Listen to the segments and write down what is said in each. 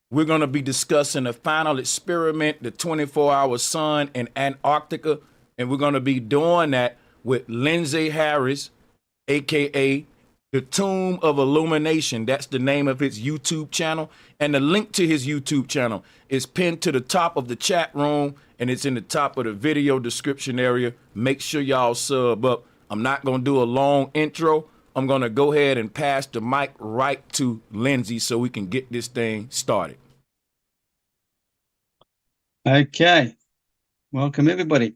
We're going to be discussing the final experiment, the 24-hour sun in Antarctica. And we're going to be doing that with Lindsay Harris, aka The Tomb of Illumination. That's the name of his YouTube channel. And the link to his YouTube channel is pinned to the top of the chat room, and it's in the top of the video description area. Make sure y'all sub up. I'm not going to do a long intro. I'm going to go ahead and pass the mic right to Lindsay so we can get this thing started. Okay. Welcome, everybody.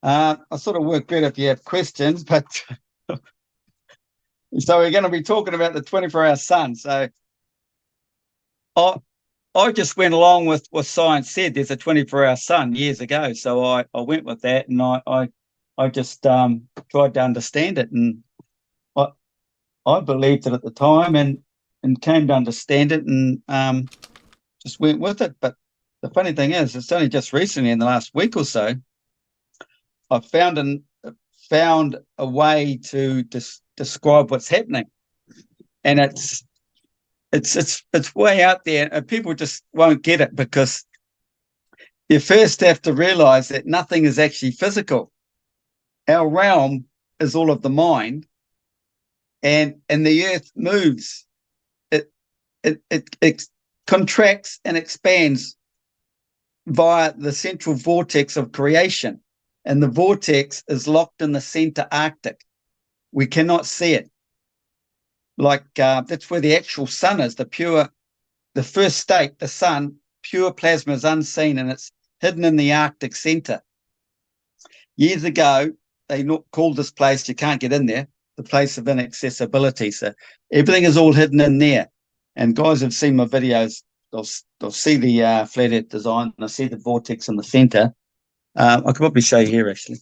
I sort of work better if you have questions, but so we're going to be talking about the 24-hour sun. So I just went along with what science said. There's a 24-hour sun years ago. So I went with that, and I just tried to understand it. And I believed it at the time and came to understand it and just went with it. But the funny thing is, it's only just recently in the last week or so, I found a way to describe what's happening, and it's way out there, and people just won't get it because you first have to realize that nothing is actually physical. Our realm is all of the mind, and the earth moves. It contracts and expands via the central vortex of creation. And the vortex is locked in the center Arctic. We cannot see it. That's where the actual sun is, the first state, the sun, pure plasma is unseen, and it's hidden in the Arctic center. Years ago, they called this place, you can't get in there, the place of inaccessibility. So everything is all hidden in there. And guys have seen my videos, they'll see the flat earth design, and they'll see the vortex in the center. I could probably show you here, actually.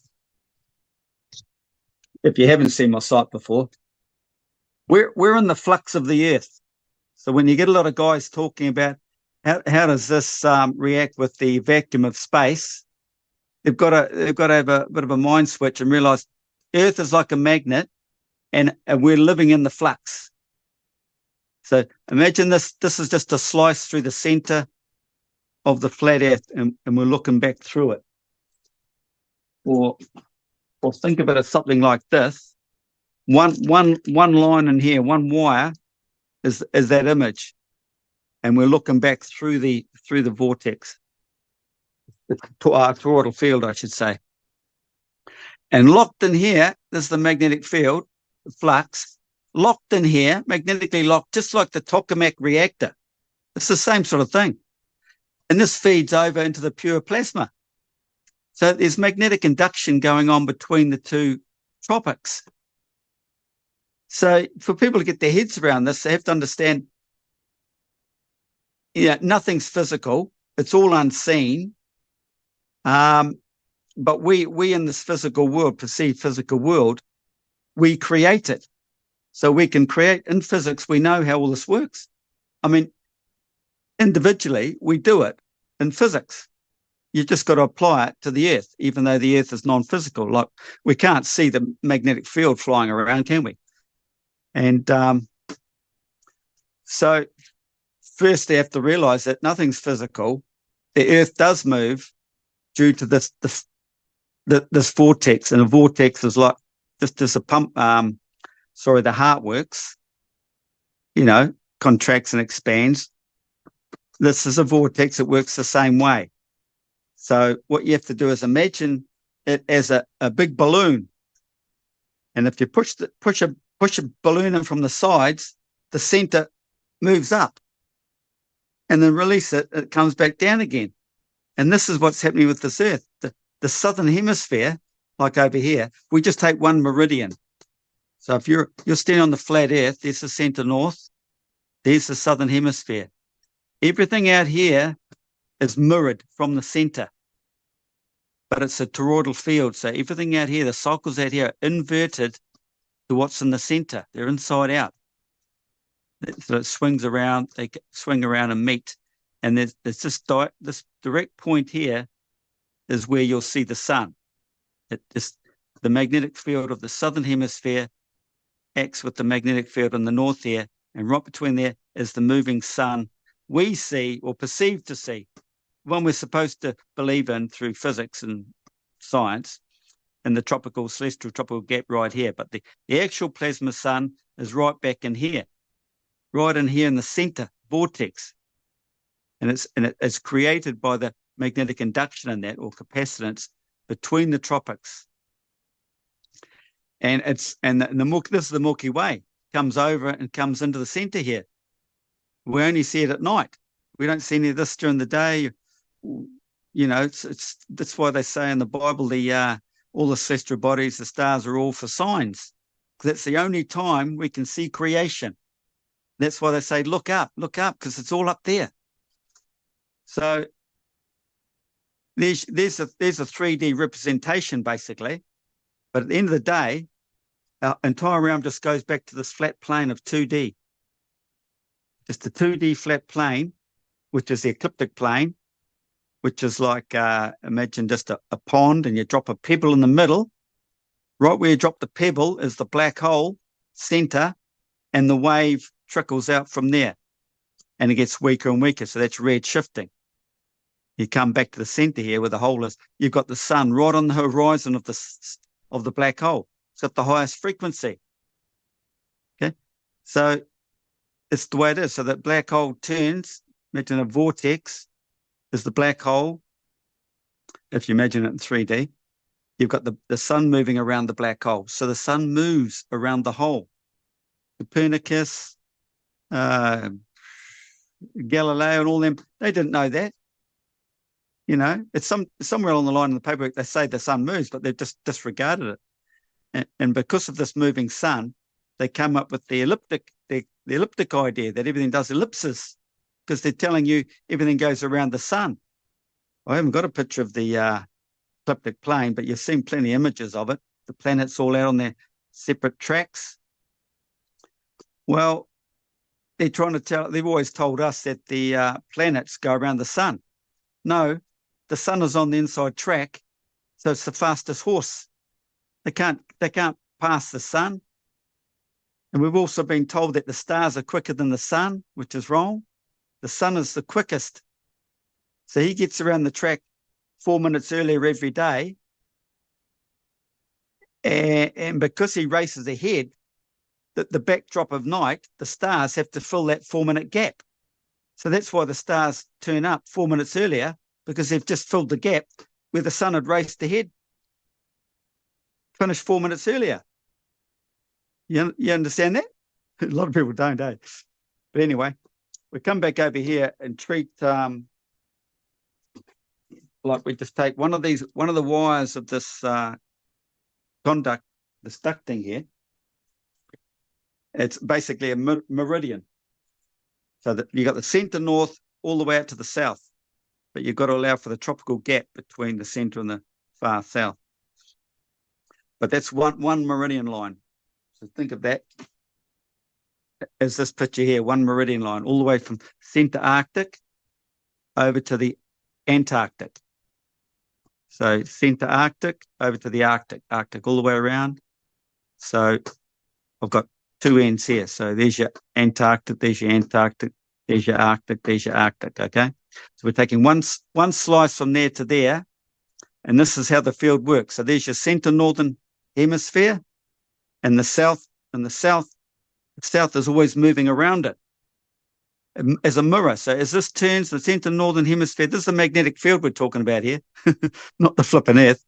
If you haven't seen my site before, we're in the flux of the earth. So when you get a lot of guys talking about how does this react with the vacuum of space, they've got to have a bit of a mind switch and realize Earth is like a magnet, and we're living in the flux. So imagine this is just a slice through the center of the flat earth, and we're looking back through it. Or think of it as something like this. One line in here, one wire is that image, and we're looking back through the vortex, the toroidal field, I should say. And locked in here, there's the magnetic field, the flux. Locked in here, magnetically locked, just like the tokamak reactor. It's the same sort of thing. And this feeds over into the pure plasma. So there's magnetic induction going on between the two tropics. So for people to get their heads around this, they have to understand, nothing's physical. It's all unseen. But we in this physical world, perceived physical world, we create it. So we can create, in physics, we know how all this works. I mean, individually, we do it in physics. You just got to apply it to the earth, even though the earth is non-physical. Like, we can't see the magnetic field flying around, can we? And so first they have to realize that nothing's physical. The earth does move due to this vortex, and a vortex is like just as a pump. The heart works, contracts and expands. This is a vortex that works the same way. So what you have to do is imagine it as a big balloon. And if you push a balloon in from the sides, the center moves up. And then release it, it comes back down again. And this is what's happening with this earth. The southern hemisphere, like over here, we just take one meridian. So if you're standing on the flat earth, there's the center north, there's the southern hemisphere. Everything out here is mirrored from the center, but it's a toroidal field. So everything out here, the cycles out here are inverted to what's in the center. They're inside out. So it swings around, they swing around and meet. And there's this direct point here is where you'll see the sun. The magnetic field of the southern hemisphere acts with the magnetic field in the north here, and right between there is the moving sun we see or perceive to see, one we're supposed to believe in through physics and science, in the celestial tropical gap right here. But the actual plasma sun is right back in here, right in here in the center vortex. And it's created by the magnetic induction in that, or capacitance, between the tropics. And this is the Milky Way, comes over and comes into the center here. We only see it at night. We don't see any of this during the day. That's why they say in the Bible, all the celestial bodies, the stars are all for signs. Because that's the only time we can see creation. That's why they say, look up, because it's all up there. So there's a 3D representation, basically. But at the end of the day, our entire realm just goes back to this flat plane of 2D. Just a 2D flat plane, which is the ecliptic plane, which is like, imagine just a pond, and you drop a pebble in the middle. Right where you drop the pebble is the black hole center, and the wave trickles out from there, and it gets weaker and weaker. So that's red shifting. You come back to the center here where the hole is. You've got the sun right on the horizon of the black hole. It's at the highest frequency. Okay, so it's the way it is. So that black hole turns. Imagine a vortex is the black hole. If you imagine it in 3D, you've got the sun moving around the black hole. So the sun moves around the hole. Copernicus, Galileo, and all them, they didn't know that. It's somewhere along the line in the paperwork they say the sun moves, but they've just disregarded it. And because of this moving sun, they come up with the elliptic idea that everything does ellipses, because they're telling you everything goes around the sun. I haven't got a picture of the ecliptic plane, but you've seen plenty of images of it. The planets all out on their separate tracks. Well, they've always told us that the planets go around the sun. No, the sun is on the inside track, so it's the fastest horse. They can't pass the sun. And we've also been told that the stars are quicker than the sun, which is wrong. The sun is the quickest. So he gets around the track 4 minutes earlier every day. And because he races ahead, the backdrop of night, the stars have to fill that 4-minute gap. So that's why the stars turn up 4 minutes earlier, because they've just filled the gap where the sun had raced ahead, finished 4 minutes earlier. You understand that? A lot of people don't, eh? But anyway, we come back over here and treat like we just take one of the wires of this conduct, this ducting here. It's basically a meridian. So that you got the center north all the way out to the south, but you've got to allow for the tropical gap between the center and the far south. But that's one meridian line. So think of that as this picture here, one meridian line, all the way from center Arctic over to the Antarctic. So center Arctic over to the Arctic all the way around. So I've got two ends here. So there's your Antarctic, there's your Antarctic, there's your Arctic, there's your Arctic, okay? So we're taking one slice from there to there, and this is how the field works. So there's your center northern hemisphere, and the south is always moving around it as a mirror. So as this turns, the center northern hemisphere, this is the magnetic field we're talking about here, not the flipping earth.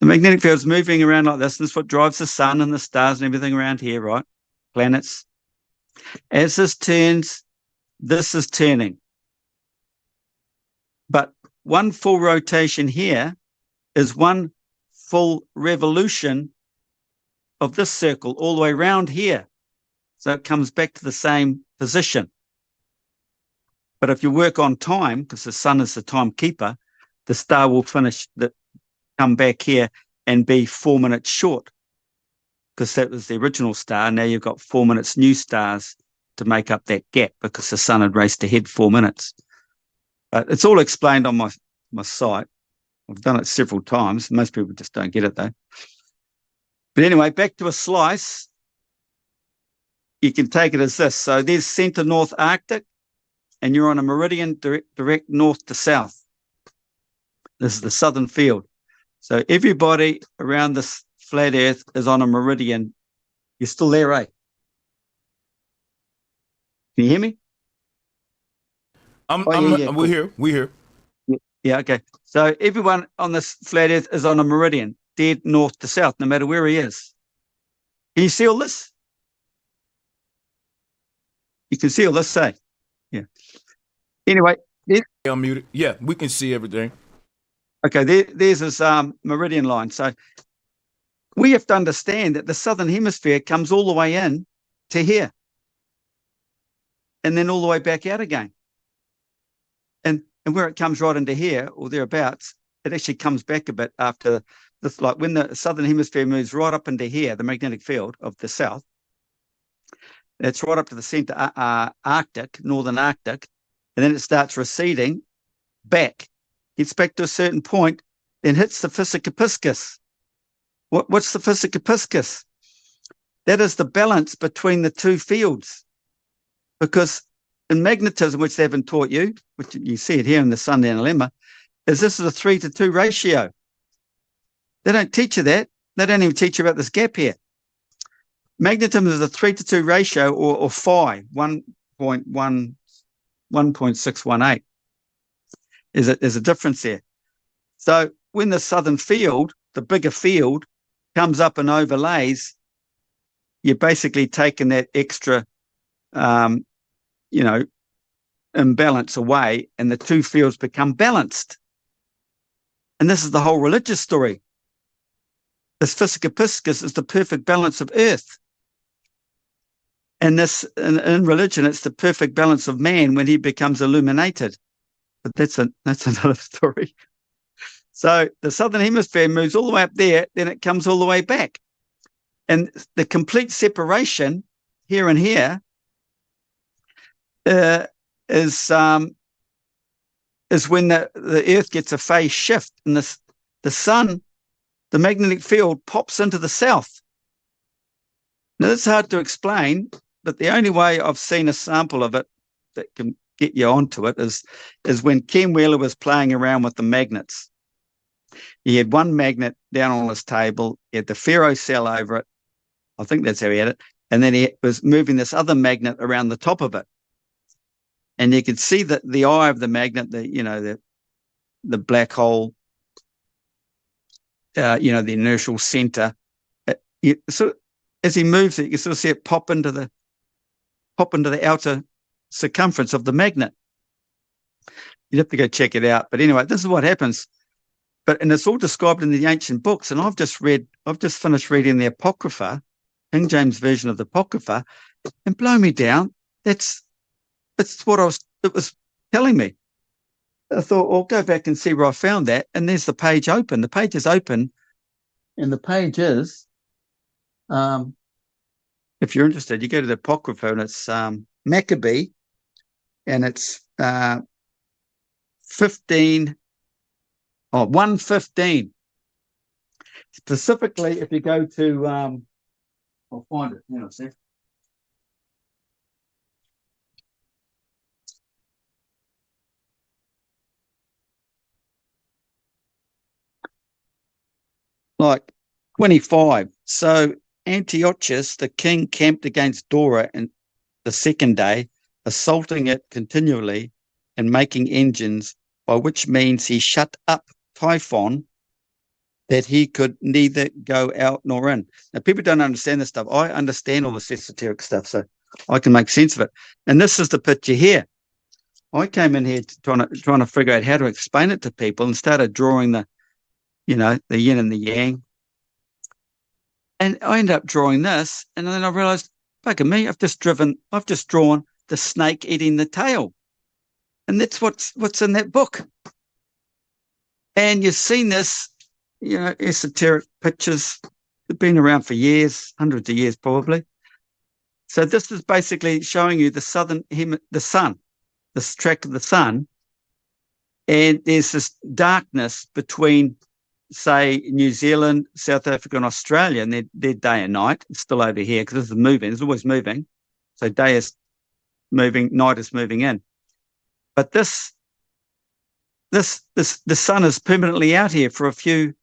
The magnetic field is moving around like this, and this is what drives the sun and the stars and everything around here, right? Planets. As this turns, this is turning. But one full rotation here is one full revolution of this circle all the way around here. So it comes back to the same position. But if you work on time, because the sun is the timekeeper, the star will come back here and be 4 minutes short, because that was the original star. Now you've got 4 minutes new stars to make up that gap, because the sun had raced ahead 4 minutes. But it's all explained on my site. I've done it several times. Most people just don't get it though. But anyway, back to a slice. You can take it as this. So there's center north Arctic. and you're on a meridian direct north to south. This is the southern field. So everybody around this flat earth is on a meridian. You're still there, eh? Can you hear me? We're Cool. here. Yeah, okay. So everyone on this flat earth is on a meridian, dead north to south, no matter where he is. Can you see all this? You can see all this, say. Yeah. Anyway, I'm muted. Yeah, we can see everything. okay, there's this meridian line. So we have to understand that the southern hemisphere comes all the way in to here and then all the way back out again. And where it comes right into here or thereabouts, it actually comes back a bit after this, like when the southern hemisphere moves right up into here, the magnetic field of the south, it's right up to the center Arctic, northern Arctic, and then it starts receding back, gets back to a certain point, then hits the Physicopiscus. What's the Physicopiscus? That is the balance between the two fields. Because in magnetism, which they haven't taught you, which you see it here in the sundown dilemma, is this is a 3-to-2 ratio. They don't teach you that. They don't even teach you about this gap here. Magnetism is a 3-to-2 ratio or phi, 1.618. There's a difference there. So when the southern field, the bigger field, comes up and overlays, you're basically taking that extra imbalance away, and the two fields become balanced. And this is the whole religious story. This Physicopiscus is the perfect balance of earth. And this, in religion, it's the perfect balance of man when he becomes illuminated. But that's another story. So the southern hemisphere moves all the way up there, then it comes all the way back. And the complete separation here and here is when the earth gets a phase shift, and the sun, the magnetic field, pops into the south. Now, that's hard to explain, but the only way I've seen a sample of it that can get you onto it is when Ken Wheeler was playing around with the magnets. He had one magnet down on his table, he had the ferrocell over it. I think that's how he had it. And then he was moving this other magnet around the top of it. And you could see that the eye of the magnet, the black hole, the inertial center. So as he moves it, you can sort of see it pop into the outer circumference of the magnet. You'd have to go check it out. But anyway, this is what happens. And it's all described in the ancient books. And I've just finished reading the Apocrypha, King James version of the Apocrypha, and blow me down. That's what it was telling me. I thought, I'll go back and see where I found that. And there's the page open. The page is open. And the page is, if you're interested, you go to the Apocrypha, and it's Maccabee, and it's 115. Specifically, if you go to, I'll find it. Hang on a sec. Like 25. So Antiochus, the king, camped against Dora and the second day, assaulting it continually and making engines, by which means he shut up Typhon, that he could neither go out nor in. Now, people don't understand this stuff. I understand all this esoteric stuff, so I can make sense of it. And this is the picture here. I came in here trying to figure out how to explain it to people, and started drawing the yin and the yang. And I ended up drawing this, and then I realized, fuck me, I've just drawn the snake eating the tail. And that's what's in that book. And you've seen this, esoteric pictures. They've been around for years, hundreds of years probably. So this is basically showing you the sun, this track of the sun. And there's this darkness between, say, New Zealand, South Africa, and Australia, and their day and night. It's still over here because this is moving. It's always moving. So day is moving, night is moving in. But the sun is permanently out here for a few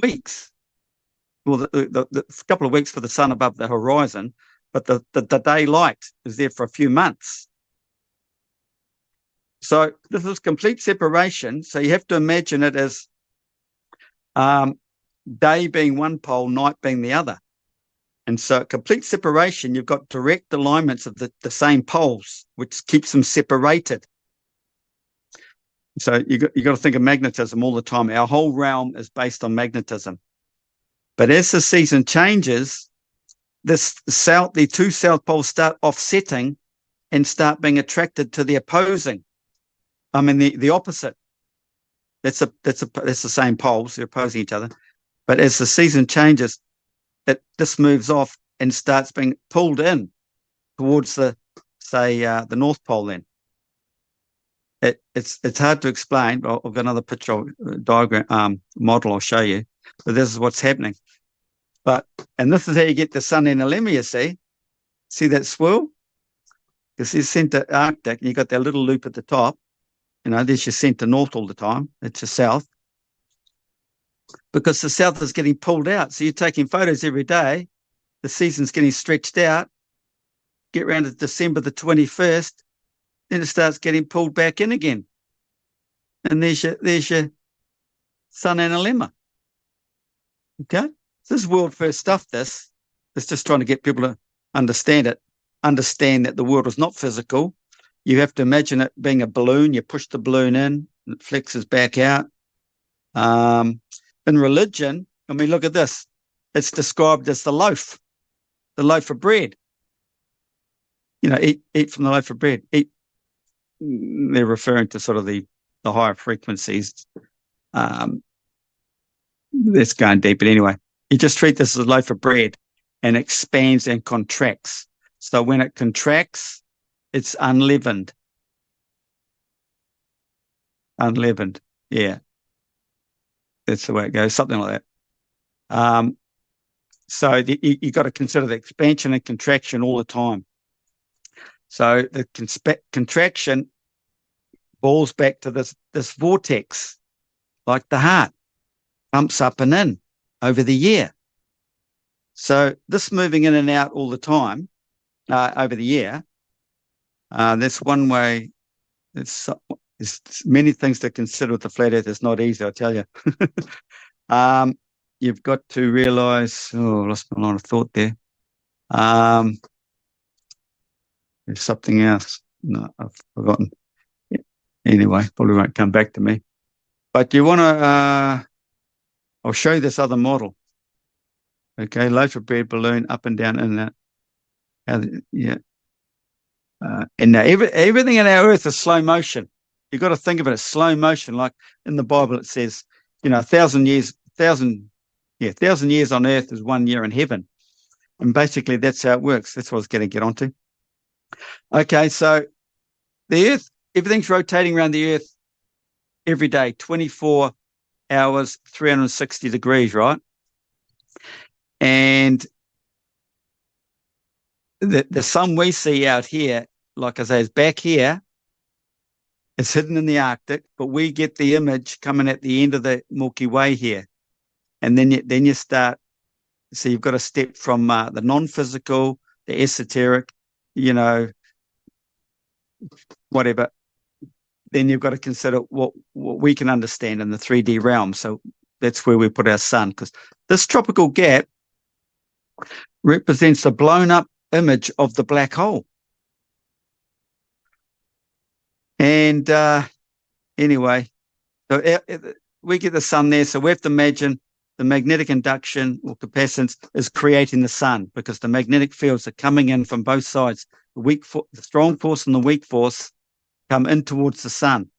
weeks. Well, the couple of weeks for the sun above the horizon, but the daylight is there for a few months. So this is complete separation. So you have to imagine it as day being one pole, night being the other. And so complete separation, you've got direct alignments of the same poles, which keeps them separated. So you got to think of magnetism all the time. Our whole realm is based on magnetism. But as the season changes, the two south poles start offsetting and start being attracted to the opposing. I mean the opposite. That's the same poles, they're opposing each other. But as the season changes, this moves off and starts being pulled in towards the North Pole. Then it's hard to explain. But I've got another picture diagram model I'll show you. But this is what's happening. And this is how you get the sun in a lemma. You see that swirl? This is center Arctic, and you got that little loop at the top. There's your center north all the time. It's your south. Because the south is getting pulled out. So you're taking photos every day. The season's getting stretched out. Get around to December the 21st, then it starts getting pulled back in again. And there's your sun analemma. Okay? This is world first stuff, this. It's just trying to get people to understand it. Understand that the world is not physical. You have to imagine it being a balloon. You push the balloon in, and it flexes back out. In religion, I mean, look at this. It's described as the loaf of bread. Eat from the loaf of bread. Eat. They're referring to sort of the higher frequencies. That's going deep, but anyway, you just treat this as a loaf of bread, and expands and contracts. So when it contracts, it's unleavened. Unleavened, yeah. That's the way it goes, something like that. So you got to consider the expansion and contraction all the time. So the contraction falls back to this vortex, like the heart, pumps up and in over the year. So this moving in and out all the time over the year, that's one way. There's many things to consider with the flat earth. It's not easy, I tell you. You've got to realise, I lost my line of thought there. There's something else. No, I've forgotten. Anyway, probably won't come back to me. But you want to, I'll show you this other model. Okay, loaf of bread, balloon, up and down, in and out. Yeah. And now everything in our earth is slow motion. You've got to think of it as slow motion. Like in the Bible, it says, 1,000 years on earth is 1 year in heaven. And basically that's how it works. That's what I was going to get onto. Okay, so the earth, everything's rotating around the earth every day, 24 hours, 360 degrees, right? And the sun we see out here, like I say, is back here. It's hidden in the Arctic, but we get the image coming at the end of the Milky Way here. And then you start, so you've got to step from the non-physical, the esoteric, whatever. Then you've got to consider what we can understand in the 3D realm. So that's where we put our sun, because this tropical gap represents a blown up image of the black hole. And anyway, so we get the sun there. So we have to imagine the magnetic induction or capacitance is creating the sun, because the magnetic fields are coming in from both sides. The strong force and the weak force come in towards the sun.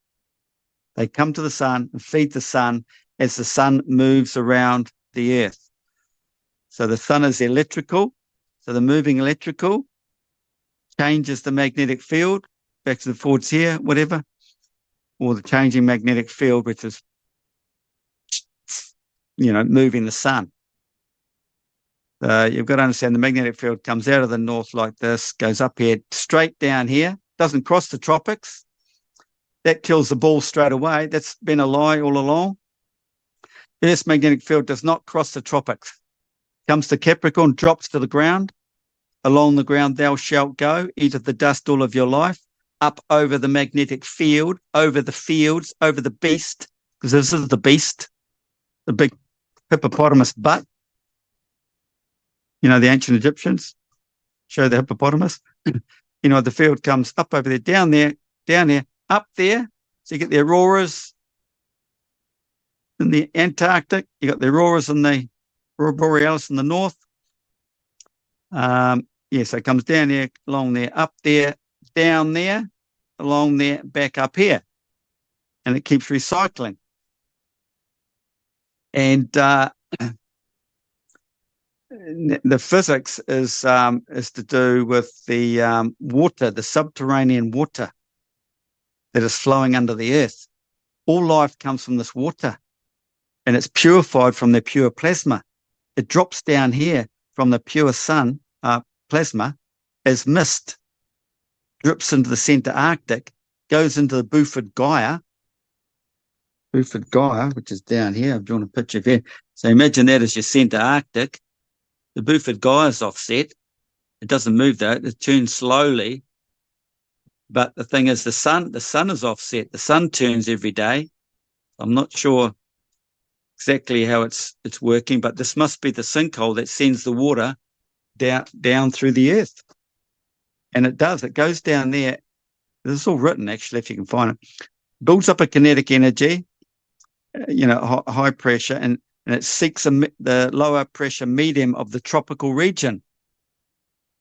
They come to the sun and feed the sun as the sun moves around the earth. So the sun is electrical. So the moving electrical changes the magnetic field, back to the forwards here, whatever, or the changing magnetic field, which is, moving the sun. You've got to understand the magnetic field comes out of the north like this, goes up here, straight down here, doesn't cross the tropics. That kills the ball straight away. That's been a lie all along. The Earth's magnetic field does not cross the tropics. Comes to Capricorn, drops to the ground. Along the ground thou shalt go, eat of the dust all of your life, up over the magnetic field, over the fields, over the beast, because this is the beast, the big hippopotamus butt. You know, the ancient Egyptians show the hippopotamus. You know, the field comes up over there, down there, up there. So you get the auroras in the Antarctic. You got the auroras in the aurora borealis in the north. So it comes down there, along there, up there, down there, along there, back up here. And it keeps recycling. And the physics is to do with the water, the subterranean water that is flowing under the earth. All life comes from this water, and it's purified from the pure plasma. It drops down here from the pure sun plasma as mist, drips into the center Arctic, goes into the Buford Gaia, which is down here. I've drawn a picture here. So imagine that as your center Arctic. The Buford Gaia is offset. It doesn't move though. It turns slowly. But the thing is, the sun is offset. The sun turns every day. I'm not sure exactly how it's working, but this must be the sinkhole that sends the water down through the earth. And it does. It goes down there. This is all written, actually, if you can find it. Builds up a kinetic energy, high pressure, and it seeks the lower pressure medium of the tropical region.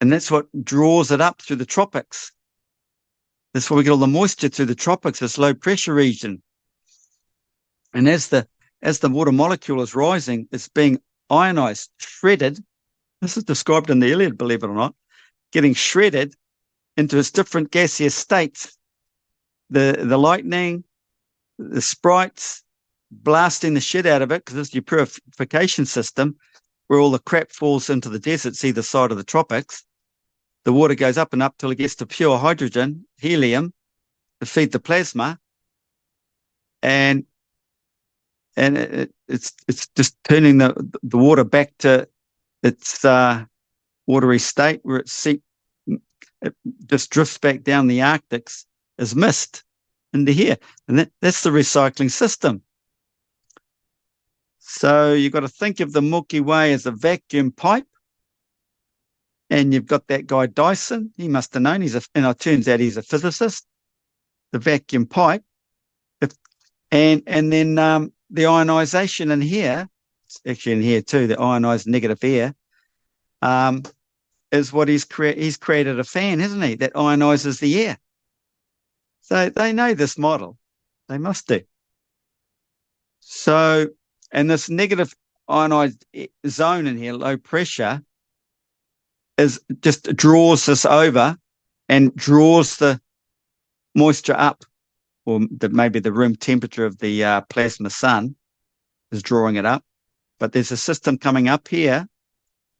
And that's what draws it up through the tropics. That's why we get all the moisture through the tropics, this low pressure region. And as the water molecule is rising, it's being ionized, shredded. This is described in the Iliad, believe it or not, getting shredded into its different gaseous states. The lightning, the sprites, blasting the shit out of it, because it's your purification system, where all the crap falls into the deserts either side of the tropics. The water goes up and up till it gets to pure hydrogen, helium, to feed the plasma, and it's just turning the water back to its watery state, where it just drifts back down the Arctics as mist into here. And that's the recycling system. So you've got to think of the Milky Way as a vacuum pipe. And you've got that guy Dyson. He must have known. And it turns out he's a physicist. The vacuum pipe. And then the ionization in here, it's actually in here too, the ionized negative air, is what he's created a fan, hasn't he, that ionizes the air. So they know this model. They must do. So, and this negative ionized zone in here, low pressure, is just draws this over and draws the moisture up, or maybe the room temperature of the plasma sun is drawing it up. But there's a system coming up here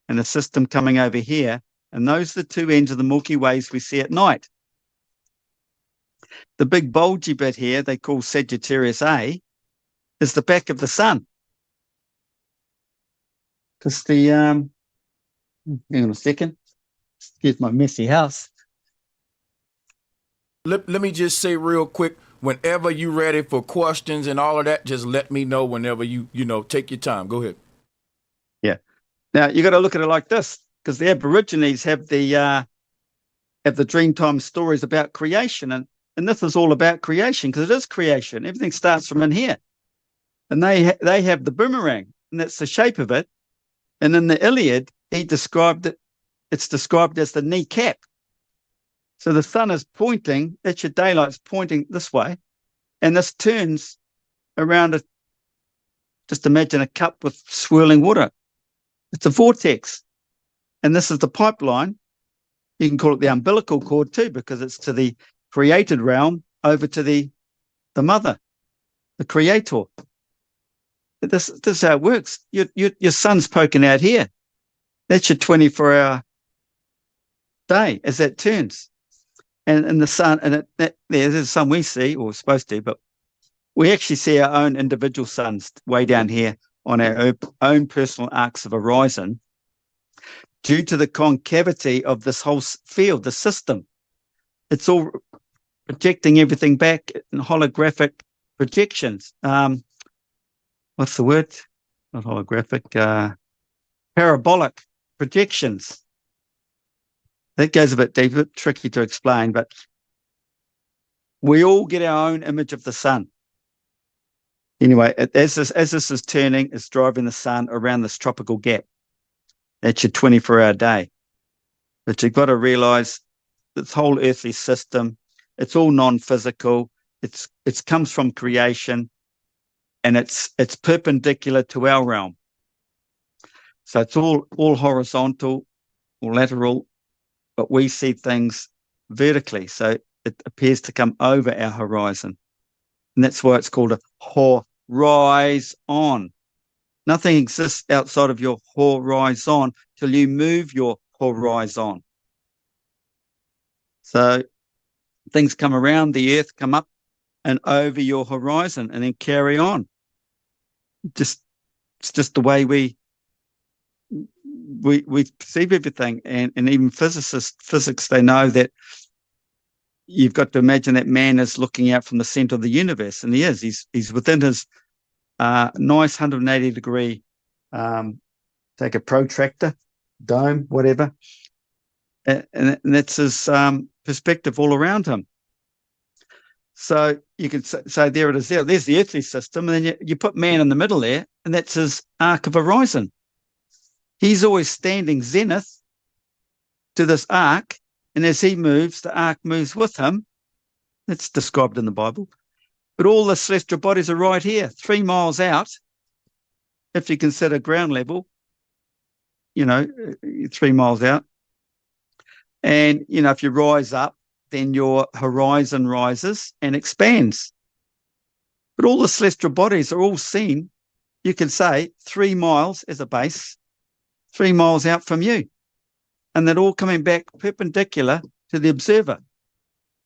and a system coming over here, and those are the two ends of the Milky Ways we see at night. The big bulgy bit here, they call Sagittarius A, is the back of the sun. Because hang on a second. Here's my messy house. Let me just say real quick, whenever you're ready for questions and all of that, just let me know whenever you take your time. Go ahead. Yeah. Now, you got to look at it like this, because the Aborigines have the Dreamtime stories about creation, and this is all about creation, because it is creation. Everything starts from in here. And they have the boomerang, and that's the shape of it. And in the Iliad, he described it. It's described as the kneecap. So the sun is pointing, that's your daylight's pointing this way, and this turns around just imagine a cup with swirling water. It's a vortex. And this is the pipeline. You can call it the umbilical cord too, because it's to the created realm over to the mother, the creator. This is how it works. Your sun's poking out here. That's your 24-hour day as that turns. and the sun, and there's the sun we see, or we're supposed to, but we actually see our own individual suns way down here on our own personal arcs of horizon due to the concavity of this whole field, the system. It's all projecting everything back in holographic projections. What's the word? Not holographic, parabolic projections. That goes a bit deep, a bit tricky to explain, but we all get our own image of the sun. Anyway, as this is turning, it's driving the sun around this tropical gap. That's your 24-hour day. But you've got to realize this whole earthly system, it's all non-physical. It comes from creation, and it's perpendicular to our realm. So it's all horizontal or lateral, but we see things vertically. So it appears to come over our horizon. And that's why it's called a horizon. Nothing exists outside of your horizon till you move your horizon. So things come around the earth, come up and over your horizon, and then carry on. It's just the way we perceive everything. And even physics, they know that you've got to imagine that man is looking out from the center of the universe, and he is. He's within his nice 180-degree, take a protractor, dome, whatever, and that's his perspective all around him. So you can say there it is. There's the earthly system, and then you put man in the middle there, and that's his arc of horizon. He's always standing zenith to this arc, and as he moves, the arc moves with him. That's described in the Bible. But all the celestial bodies are right here, 3 miles out, if you consider ground level, 3 miles out. And, if you rise up, then your horizon rises and expands. But all the celestial bodies are all seen, you can say, 3 miles as a base, 3 miles out from you. And they're all coming back perpendicular to the observer.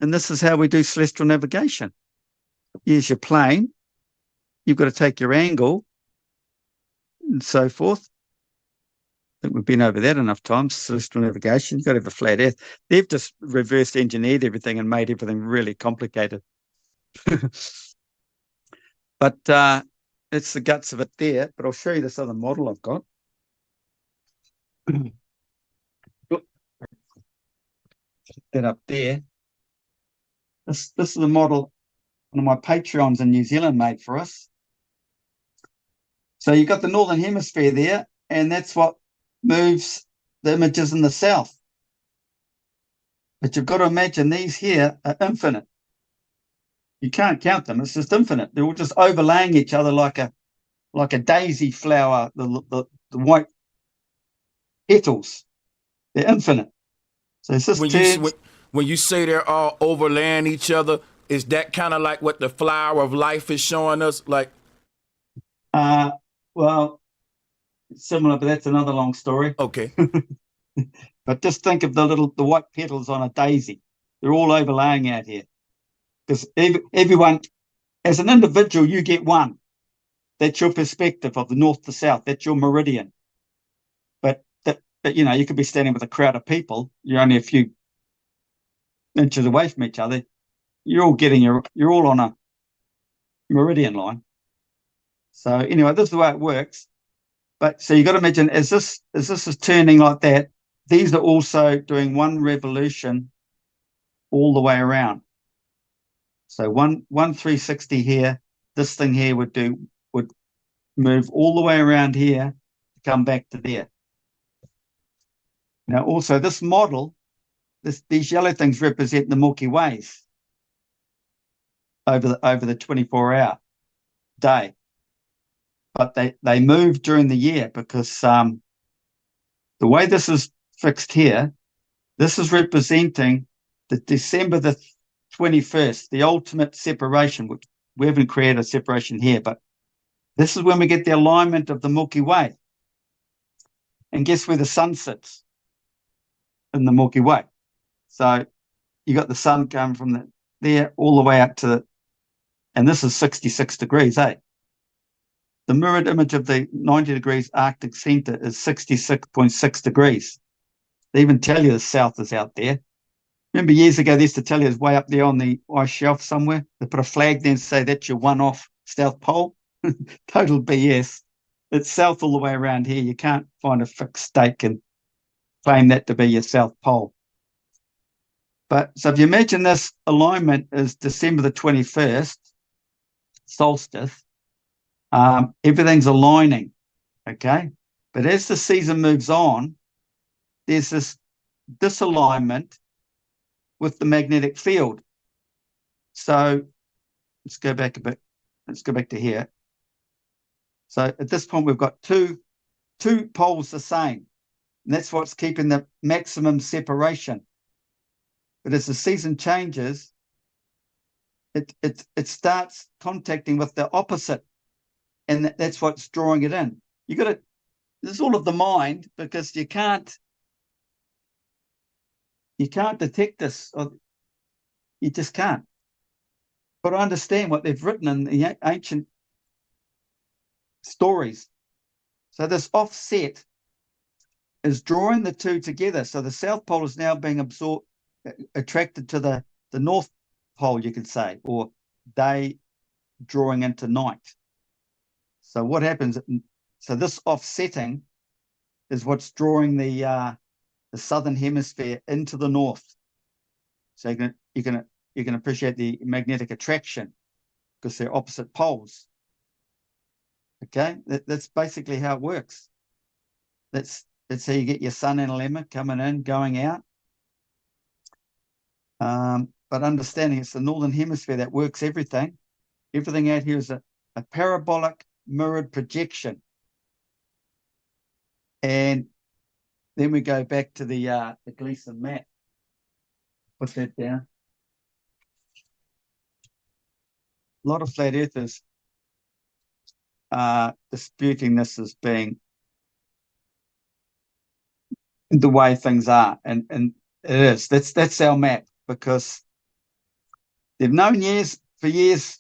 And this is how we do celestial navigation. Here's your plane. You've got to take your angle and so forth. I think we've been over that enough times, celestial navigation. You've got to have a flat earth. They've just reverse engineered everything and made everything really complicated. But it's the guts of it there. But I'll show you this other model I've got. That up there. This is the model one of my Patreons in New Zealand made for us. So you've got the Northern Hemisphere there, and that's what moves the images in the south. But you've got to imagine these here are infinite. You can't count them. It's just infinite. They're all just overlaying each other like a daisy flower, the white petals. They're infinite. So it's just when you say they're all overlaying each other, is that kind of like what the flower of life is showing us? Like, well, similar, but that's another long story. Okay. But just think of the white petals on a daisy. They're all overlaying out here. Because everyone, as an individual, you get one. That's your perspective of the north to south. That's your meridian. But you could be standing with a crowd of people. You're only a few inches away from each other. You're all on a meridian line. So anyway, this is the way it works. But so you got to imagine as this is turning like that, these are also doing one revolution all the way around. So one 360 here. This thing here would move all the way around here to come back to there. Now, also this model, these yellow things represent the Milky Ways over the 24-hour day. But they move during the year because the way this is fixed here, this is representing the December the 21st, the ultimate separation, which we haven't created a separation here, but this is when we get the alignment of the Milky Way. And guess where the sun sits? In the Milky Way. So you got the sun coming from there all the way up to, and this is 66 degrees, eh? The mirrored image of the 90 degrees Arctic center is 66.6 degrees. They even tell you the south is out there. Remember years ago, they used to tell you it's way up there on the ice shelf somewhere. They put a flag there and say that's your one-off South Pole. Total BS. It's south all the way around here. You can't find a fixed stake and claim that to be your South Pole. But so if you imagine this alignment is December the 21st, solstice, everything's aligning, okay? But as the season moves on, there's this disalignment with the magnetic field. So let's go back a bit. Let's go back to here. So at this point, we've got two poles the same. And that's what's keeping the maximum separation. But as the season changes, it starts contacting with the opposite. And that's what's drawing it in. You got to, this is all of the mind, because you can't detect this, or you just can't. But I understand what they've written in the ancient stories. So this offset is drawing the two together. So the South Pole is now being attracted to the North Pole, you could say, or day drawing into night. So what happens? So this offsetting is what's drawing the southern hemisphere into the north. So you can appreciate the magnetic attraction because they're opposite poles. Okay, that's basically how it works. That's how you get your sun and lemma coming in, going out. But understanding it's the northern hemisphere that works everything. Everything out here is a parabolic mirrored projection. And then we go back to the Gleason map. Put that down. A lot of flat earthers disputing this as being the way things are, and it is. That's our map, because they've known for years,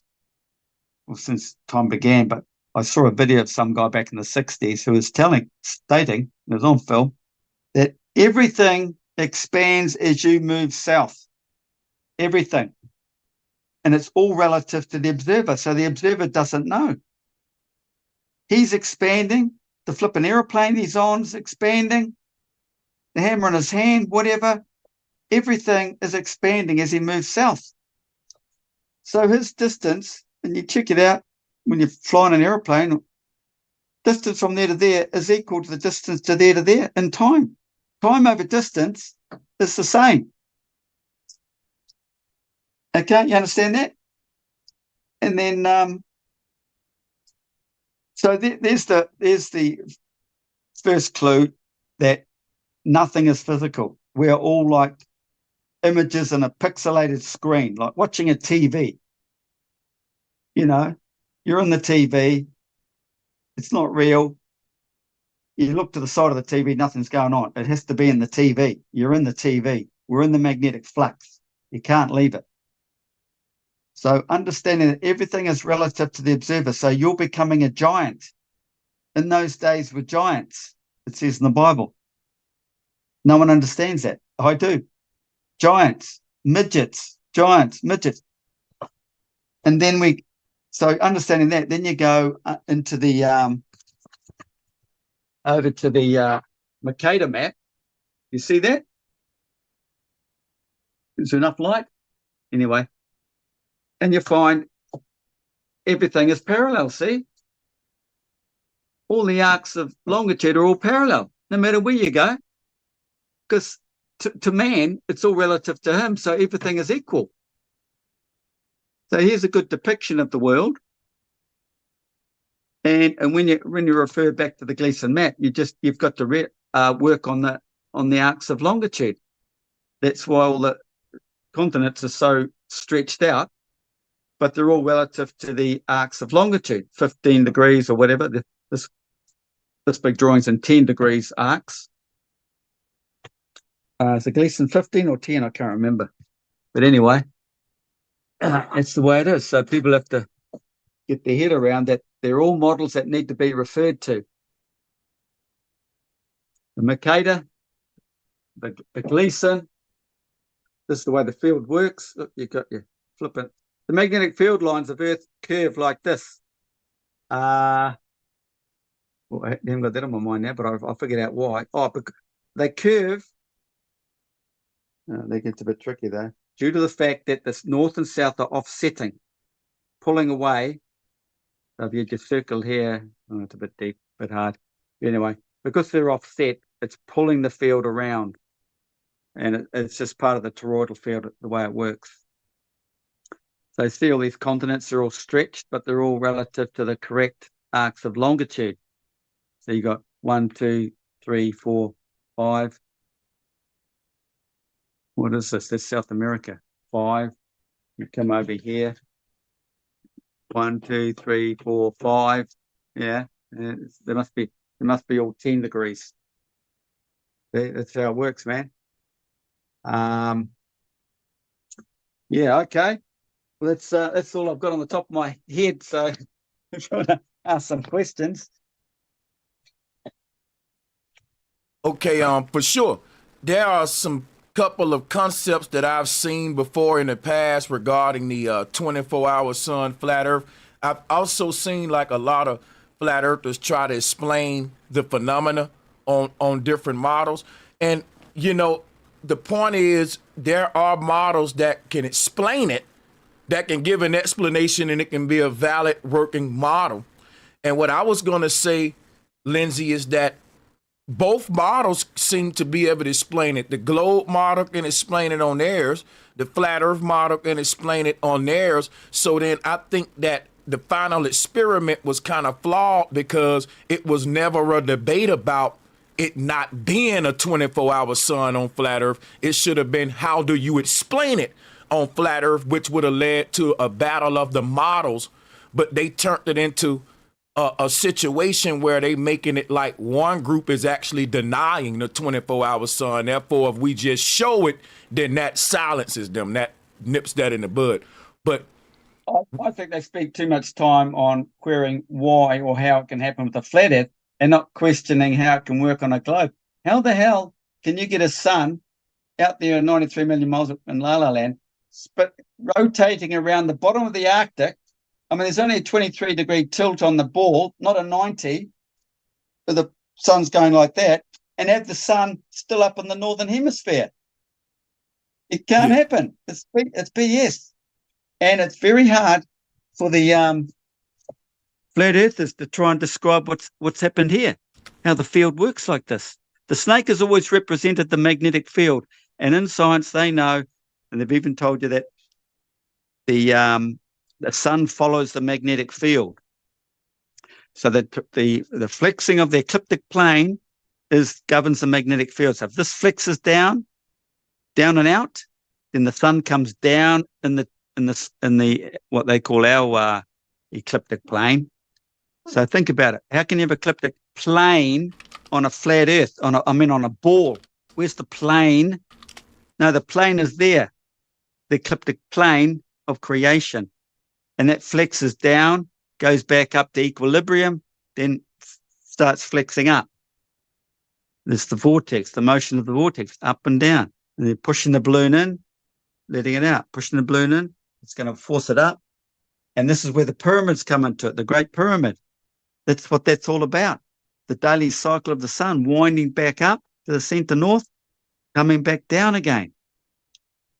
well, since time began. But I saw a video of some guy back in the 60s who was stating, it was on film, that everything expands as you move south. Everything. And it's all relative to the observer. So the observer doesn't know. He's expanding. The flipping aeroplane he's on is expanding. The hammer in his hand, whatever. Everything is expanding as he moves south. So his distance, and you check it out when you're flying an aeroplane, distance from there to there is equal to the distance to there in time. Time over distance is the same. Okay, you understand that? And then, so there's the first clue that nothing is physical. We're all like images in a pixelated screen, like watching a TV. You know, you're in the TV. It's not real. You look to the side of the TV, nothing's going on. It has to be in the TV. You're in the TV. We're in the magnetic flux. You can't leave it. So understanding that everything is relative to the observer. So you're becoming a giant. In those days were giants, it says in the Bible. No one understands that. I do. Giants, midgets, giants, midgets. And then so understanding that, then you go into the, over to the Mercator map. You see that? Is there enough light? Anyway. And you find everything is parallel, see? All the arcs of longitude are all parallel, no matter where you go. Because to man, it's all relative to him, so everything is equal. So here's a good depiction of the world. And when you refer back to the Gleason map, you've got to work on the arcs of longitude. That's why all the continents are so stretched out, but they're all relative to the arcs of longitude, 15 degrees or whatever. This big drawing's in 10 degrees arcs. Is it Gleason 15 or 10? I can't remember. But anyway, that's the way it is. So people have to get their head around that they're all models that need to be referred to. The Mercator, the Gleason, this is the way the field works. Look, you got your flipping. The magnetic field lines of Earth curve like this. Well, I haven't got that on my mind now, but I figured out why. Oh, because they curve. That gets a bit tricky though, due to the fact that this north and south are offsetting, pulling away. So if you just circle here, it's a bit deep, a bit hard. Anyway, because they're offset, it's pulling the field around, and it's just part of the toroidal field, the way it works. So see all these continents are all stretched, but they're all relative to the correct arcs of longitude. So you got 1, 2, 3, 4, 5. What is this? That's South America. 5. You come over here. 1, 2, 3, 4, 5. Yeah, there must be all 10 degrees. That's how it works, man. Yeah, okay. Well, that's all I've got on the top of my head. So if you want to ask some questions. Okay, for sure. There are some couple of concepts that I've seen before in the past regarding the 24-hour sun, flat Earth. I've also seen like a lot of flat earthers try to explain the phenomena on different models. And, you know, the point is there are models that can explain it, that can give an explanation, and it can be a valid working model. And what I was going to say, Lindsay, is that both models seem to be able to explain it. The globe model can explain it on theirs. The flat earth model can explain it on theirs. So then I think that the final experiment was kind of flawed because it was never a debate about it not being a 24-hour sun on flat earth. It should have been, how do you explain it on flat earth, which would have led to a battle of the models. But they turned it into a situation where they making it like one group is actually denying the 24-hour sun. Therefore, if we just show it, then that silences them. That nips that in the bud. But I think they spend too much time on querying why or how it can happen with a flat Earth and not questioning how it can work on a globe. How the hell can you get a sun out there at 93 million miles in La La Land, but rotating around the bottom of the Arctic? I mean, there's only a 23-degree tilt on the ball, not a 90, but the sun's going like that, and have the sun still up in the northern hemisphere. It can't happen. It's BS. And it's very hard for the flat earthers to try and describe what's happened here, how the field works like this. The snake has always represented the magnetic field, and in science they know, and they've even told you that the sun follows the magnetic field. So that the flexing of the ecliptic plane governs the magnetic field. So if this flexes down and out, then the sun comes down in the what they call our ecliptic plane. So think about it. How can you have ecliptic plane on a flat Earth? On a ball? Where's the plane? No, the plane is there. The ecliptic plane of creation, and that flexes down, goes back up to equilibrium, then starts flexing up. There's the vortex, the motion of the vortex, up and down. And they're pushing the balloon in, letting it out, pushing the balloon in, it's going to force it up. And this is where the pyramids come into it, the Great Pyramid. That's what that's all about. The daily cycle of the sun winding back up to the center north, coming back down again.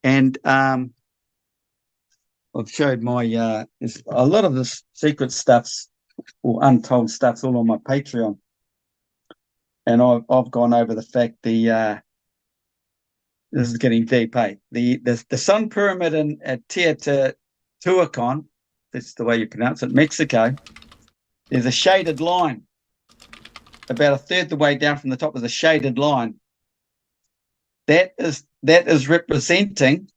And I've showed my, a lot of this secret stuff's or untold stuff's all on my Patreon. And I've gone over the fact this is getting deep, hey? The Sun Pyramid at Teotihuacan, that's the way you pronounce it, Mexico, there's a shaded line. About a third the way down from the top is a shaded line. That is representing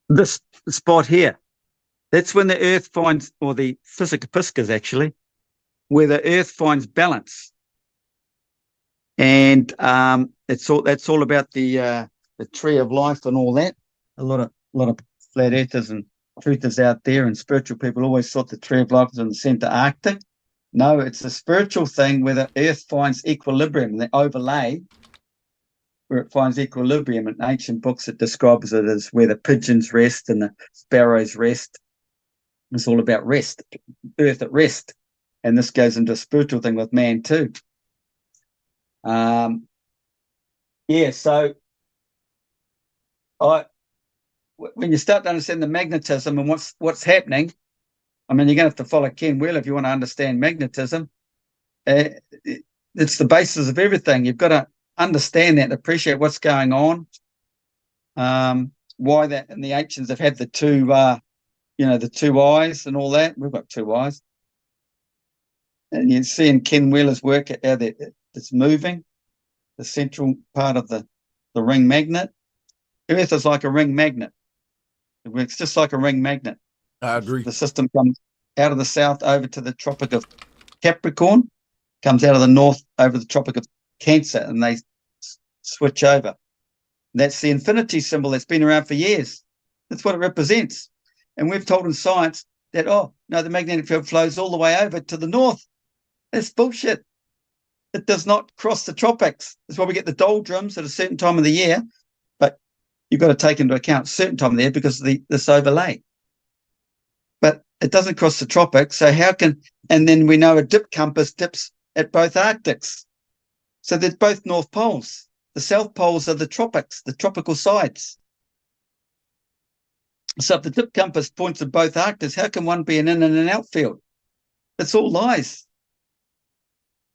this spot here. That's when the Earth finds, or the Physica Piscis actually, where the Earth finds balance. And that's all about the the tree of life and all that. A lot of flat earthers and truthers out there and spiritual people always thought the tree of life was in the center Arctic. No, it's a spiritual thing where the earth finds equilibrium, the overlay where it finds equilibrium. In ancient books, it describes it as where the pigeons rest and the sparrows rest. It's all about rest, earth at rest. And this goes into a spiritual thing with man too. So when you start to understand the magnetism and what's happening, I mean, you're going to have to follow Ken Wheeler if you want to understand magnetism. It's the basis of everything. You've got to understand that, appreciate what's going on. Why that, and the ancients have had the two eyes and all that. We've got two eyes. And you see in Ken Wheeler's work how it's moving, the central part of the ring magnet. Earth is like a ring magnet. It works just like a ring magnet. I agree. The system comes out of the south over to the Tropic of Capricorn, comes out of the north over the Tropic of Cancer, and they switch over. That's the infinity symbol that's been around for years. That's what it represents. And we've told in science that, the magnetic field flows all the way over to the north. That's bullshit. It does not cross the tropics. That's why we get the doldrums at a certain time of the year. But you've got to take into account a certain time of the year because of this overlay. But it doesn't cross the tropics. So and then we know a dip compass dips at both Arctics. So they're both North Poles. The South Poles are the tropics, the tropical sides. So if the dip compass points at both Arctics, how can one be an in and an out field? It's all lies.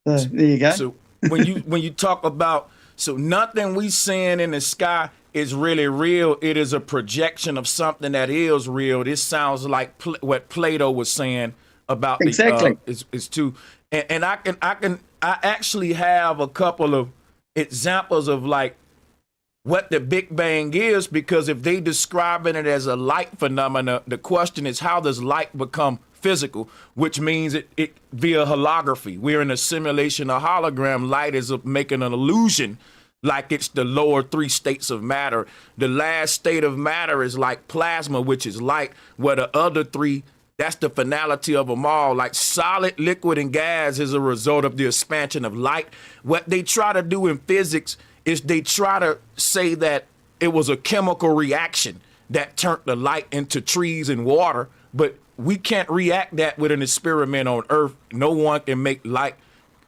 So there you go. So when you talk about, so nothing we seeing in the sky is really real. It is a projection of something that is real. This sounds like what Plato was saying about exactly. Is too. And I actually have a couple of examples of like what the Big Bang is, because if they describing it as a light phenomena, the question is, how does light become physical, which means it via holography. We're in a simulation of hologram. Light is making an illusion like it's the lower three states of matter. The last state of matter is like plasma, which is light, where the other three, that's the finality of them all. Like solid, liquid, and gas is a result of the expansion of light. What they try to do in physics is they try to say that it was a chemical reaction that turned the light into trees and water, but we can't react that with an experiment on Earth. No one can make light,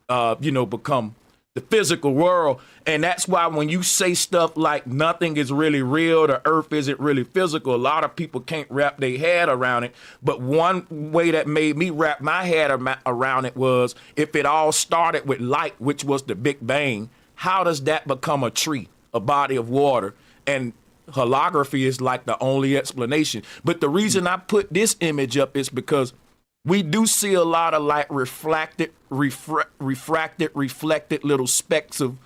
become the physical world. And that's why when you say stuff like nothing is really real, the Earth isn't really physical, a lot of people can't wrap their head around it. But one way that made me wrap my head around it was, if it all started with light, which was the Big Bang, how does that become a tree, a body of water? And holography is like the only explanation. But the reason I put this image up is because we do see a lot of like refracted little specks of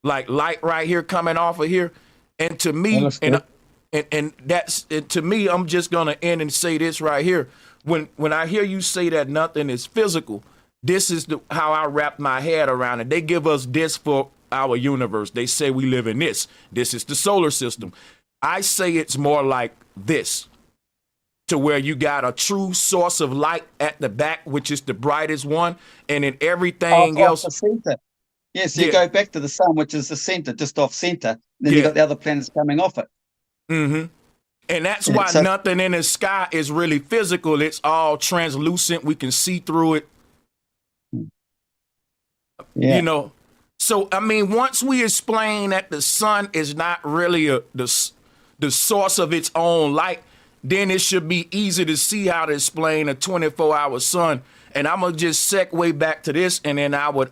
like light right here coming off of here. And to me, to me, I'm just gonna end and say this right here. When I hear you say that nothing is physical, this is how I wrap my head around it. They give us this for our universe. They say we live in this. This is the solar system. I say it's more like this, to where you got a true source of light at the back, which is the brightest one, and then everything else. The center. Yes, you go back to the sun, which is the center, just off center. Then you got the other planets coming off it. Mm-hmm. And that's why nothing in the sky is really physical. It's all translucent. We can see through it. Yeah. So, I mean, once we explain that the sun is not really the source of its own light, then it should be easy to see how to explain a 24-hour sun. And I'm going to just segue back to this, and then I would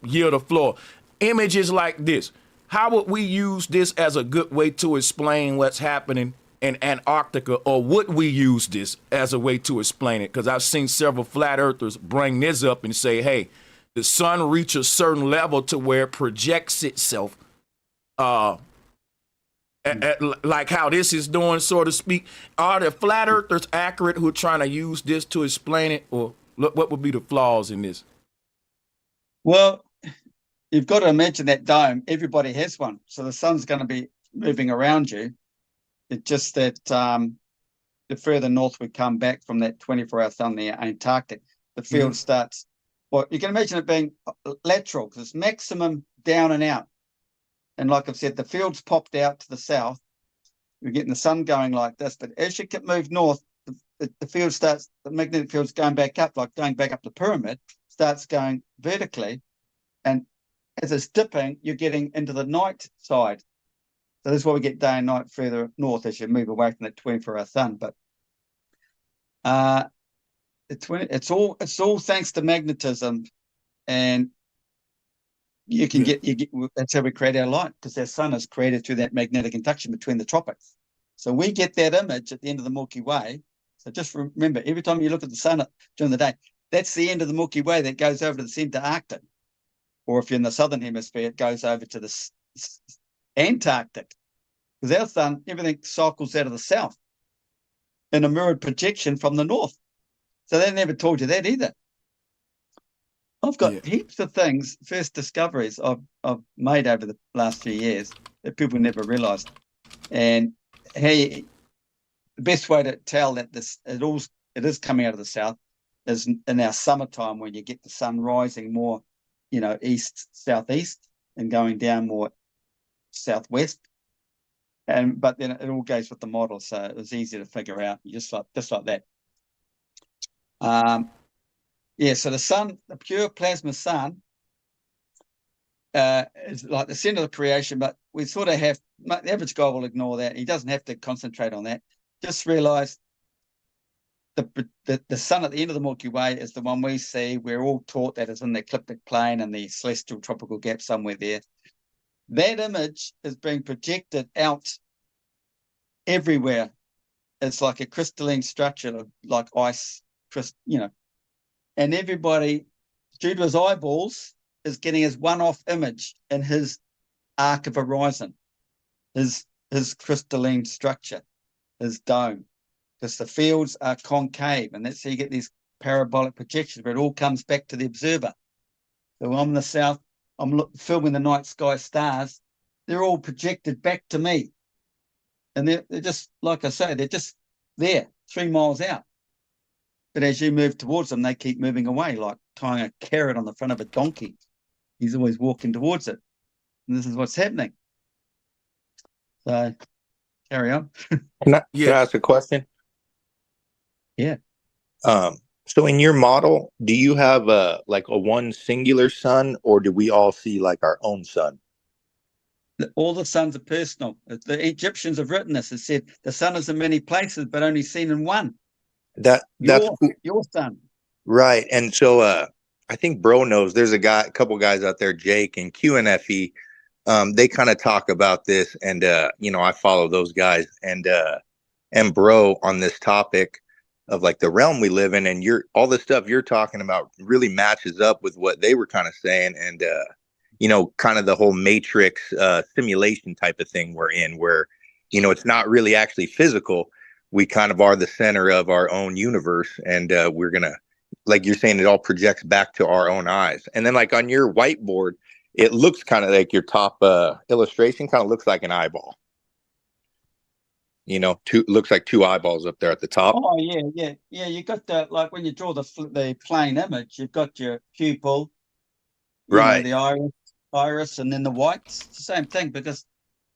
yield the floor. Images like this, how would we use this as a good way to explain what's happening in Antarctica, or would we use this as a way to explain it? Because I've seen several flat earthers bring this up and say, hey, the sun reaches a certain level to where it projects itself, like how this is doing, so to speak. Are the flat earthers accurate who are trying to use this to explain it, or what would be the flaws in this? Well, you've got to imagine that dome. Everybody has one. So the sun's going to be moving around you. It's just that the further north we come back from that 24-hour sun, the Antarctic, the field starts. Well, you can imagine it being lateral because it's maximum down and out. And like I've said, the field's popped out to the south. You're getting the sun going like this. But as you move north, the field starts, the magnetic field's going back up, like going back up the pyramid, starts going vertically. And as it's dipping, you're getting into the night side. So that's why we get day and night further north as you move away from that 24-hour sun. But it's all thanks to magnetism, and you get that's how we create our light, because our sun is created through that magnetic induction between the tropics. So we get that image at the end of the Milky Way. So just remember, every time you look at the sun during the day, that's the end of the Milky Way that goes over to the center Arctic. Or if you're in the southern hemisphere, it goes over to the Antarctic. Because our sun, everything cycles out of the south in a mirrored projection from the north. So they never told you that either. I've got heaps of things, first discoveries I've made over the last few years that people never realised. And the best way to tell that it is coming out of the south is in our summertime, when you get the sun rising more, east southeast and going down more southwest. But then it all goes with the model, so it was easy to figure out, just like that. So the sun, the pure plasma sun, is like the center of creation, but we sort of have, the average guy will ignore that. He doesn't have to concentrate on that. Just realize the sun at the end of the Milky Way is the one we see. We're all taught that it's in the ecliptic plane and the celestial tropical gap somewhere there. That image is being projected out everywhere. It's like a crystalline structure, like ice, and everybody, due to his eyeballs, is getting his one-off image in his arc of horizon, his crystalline structure, his dome, because the fields are concave, and that's how you get these parabolic projections, where it all comes back to the observer. So I'm in the south, I'm filming the night sky stars, they're all projected back to me. And they're just, like I say, they're just there, 3 miles out. But as you move towards them, they keep moving away, like tying a carrot on the front of a donkey. He's always walking towards it. And this is what's happening. So, carry on. Can I ask a question? Yeah. So in your model, do you have a one singular sun, or do we all see like our own sun? All the suns are personal. The Egyptians have written this. It said the sun is in many places, but only seen in one. That's cool. Your sun. Right. And so I think bro knows there's a couple guys out there, Jake and QNFE. They kind of talk about this, and I follow those guys, and bro on this topic of like the realm we live in, and all the stuff you're talking about really matches up with what they were kind of saying, and kind of the whole matrix simulation type of thing we're in, where it's not really actually physical. We kind of are the center of our own universe, and we're gonna, like you're saying, it all projects back to our own eyes. And then like on your whiteboard, it looks kind of like your top illustration kind of looks like an eyeball. Looks like 2 eyeballs up there at the top. Oh yeah. You got the, like when you draw the plane image, you've got your pupil, right? The iris, and then the whites. It's the same thing, because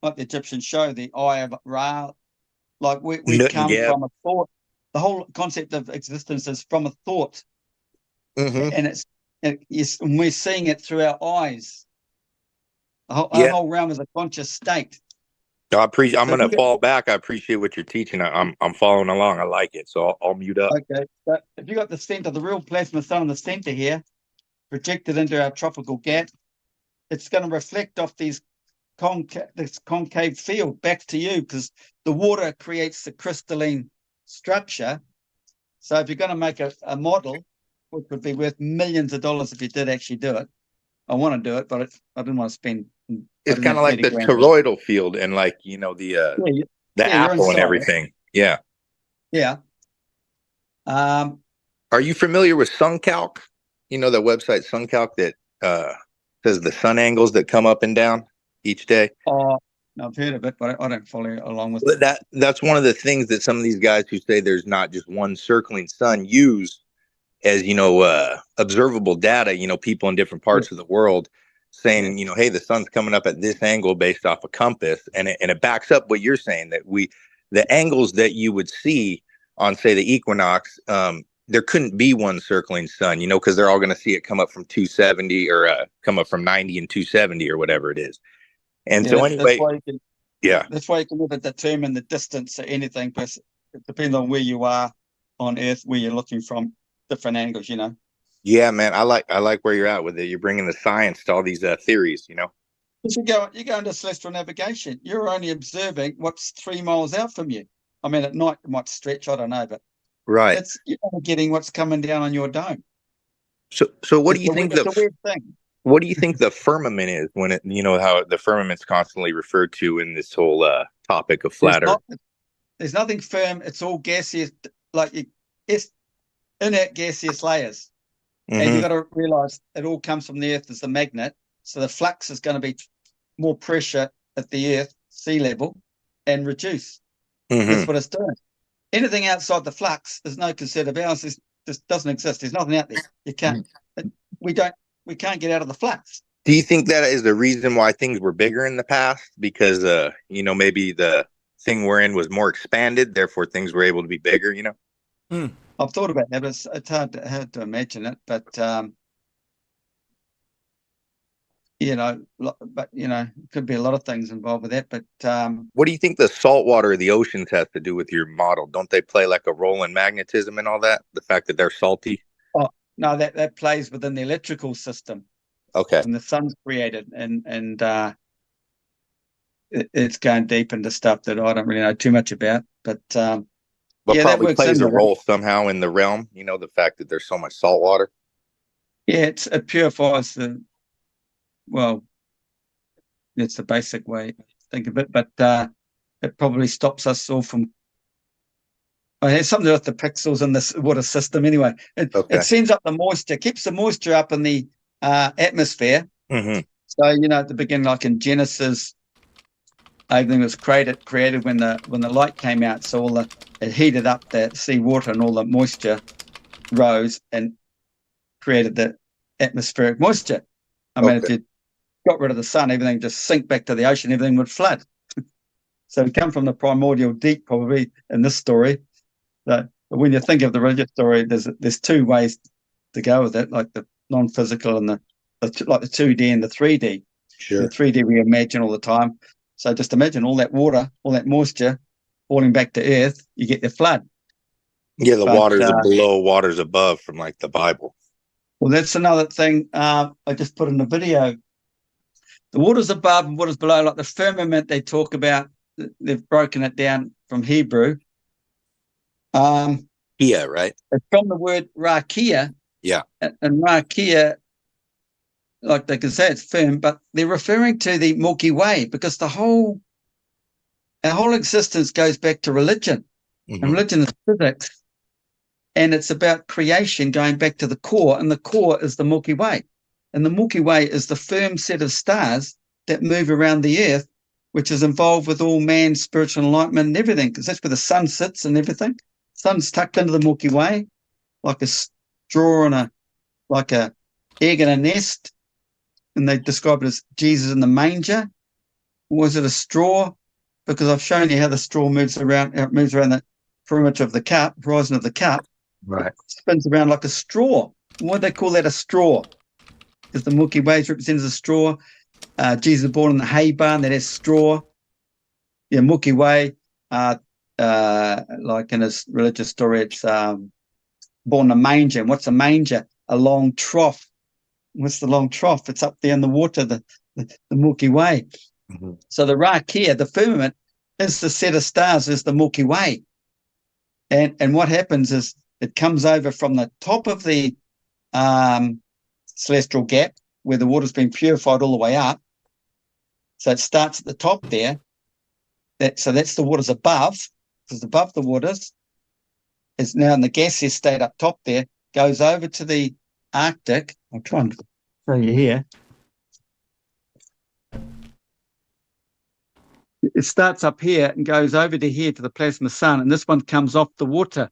like the Egyptians show, the eye of Ra, like we come from a thought. The whole concept of existence is from a thought, and and we're seeing it through our eyes. Our whole realm is a conscious state. I'm going to fall back. I appreciate what you're teaching. I'm following along. I like it. So I'll mute up. Okay. So if you got the center, the real plasma sun in the center here, projected into our tropical gap, it's going to reflect off this concave field back to you, because the water creates the crystalline structure. So if you're going to make a model, which would be worth millions of dollars if you did actually do it, I want to do it, but I didn't want to spend. It's kind of like the toroidal field, and like the apple and everything. Yeah. Yeah. Are you familiar with SunCalc? The website SunCalc that says the sun angles that come up and down each day. No, I've heard of it, but I don't follow along with But it. that's one of the things that some of these guys who say there's not just one circling sun use as, observable data, people in different Yeah. parts of the world saying, hey, the sun's coming up at this angle based off a compass. And it backs up what you're saying, that the angles that you would see on, say, the equinox, there couldn't be one circling sun, because they're all going to see it come up from 270 or come up from 90 and 270 or whatever it is. And so anyway, that's why you can never determine the distance or anything, because it depends on where you are on Earth, where you're looking from, different angles, Yeah, man, I like where you're at with it. You're bringing the science to all these theories, If you go into celestial navigation, you're only observing what's 3 miles out from you. I mean, at night it might stretch, I don't know, but Right. you're only getting what's coming down on your dome. So what do you think it's a weird thing. What do you think the firmament is when it, how the firmament's constantly referred to in this whole topic of flat Earth? There's nothing firm. It's all gaseous, it's inert gaseous layers. Mm-hmm. And you've got to realize it all comes from the Earth as a magnet. So the flux is going to be more pressure at the Earth, sea level, and reduce. Mm-hmm. That's what it's doing. Anything outside the flux is no concern of ours. This doesn't exist. There's nothing out there. You can't. We can't get out of the flux. Do you think that is the reason why things were bigger in the past? Because maybe the thing we're in was more expanded, therefore things were able to be bigger. I've thought about that, but it's hard to imagine it. But it could be a lot of things involved with that. But what do you think the salt water of the oceans has to do with your model? Don't they play like a role in magnetism and all that? The fact that they're salty? Oh no, that plays within the electrical system. Okay. And the sun's created, and it's going deep into stuff that I don't really know too much about. But probably plays a role somehow in the realm. The fact that there's so much salt water. Yeah, it purifies it's the basic way to think of it, but it probably stops us all from. It has something to do with the pixels in this water system anyway. It sends up the moisture, keeps the moisture up in the atmosphere. Mm-hmm. So at the beginning, like in Genesis, everything was created when the light came out. So it heated up the sea water, and all the moisture rose and created the atmospheric moisture. I mean, if you got rid of the sun, everything just sink back to the ocean, everything would flood. So we come from the primordial deep, probably, in this story. But when you think of the religious story, there's two ways to go with it, like the non-physical and the 2D and the 3D. Sure. The 3D we imagine all the time. So just imagine all that water, all that moisture falling back to Earth, you get the flood. Yeah, waters below, waters above, from like the Bible. Well, that's another thing I just put in the video. The waters above and waters below, like the firmament they talk about, they've broken it down from Hebrew. Yeah, right. It's from the word rakia. Yeah. And rakia, like they can say it's firm, but they're referring to the Milky Way, because our whole existence goes back to religion. Mm-hmm. And religion is physics. And it's about creation going back to the core, and the core is the Milky Way. And the Milky Way is the firm set of stars that move around the Earth, which is involved with all man's spiritual enlightenment and everything, because that's where the sun sits and everything. Sun's tucked into the Milky Way, like a straw and like a egg in a nest. And they describe it as Jesus in the manger. Was it a straw? Because I've shown you how the straw moves around. It moves around the perimeter of the cup, horizon of the cup. Right. It spins around like a straw. Why do they call that a straw? Because the Milky Way represents a straw. Jesus was born in the hay barn that has straw. Yeah, Milky Way, like in his religious story, it's born in a manger. And what's a manger? A long trough. What's the long trough? It's up there in the water, the Milky Way. Mm-hmm. So the Rakia, the firmament, is the set of stars, is the Milky Way. And what happens is it comes over from the top of the celestial gap, where the water's been purified all the way up. So it starts at the top there. So that's the waters above, because above the waters is now in the gaseous state up top there, goes over to the Arctic. I'll try and show you here. It starts up here and goes over to here to the plasma sun, and this one comes off the water.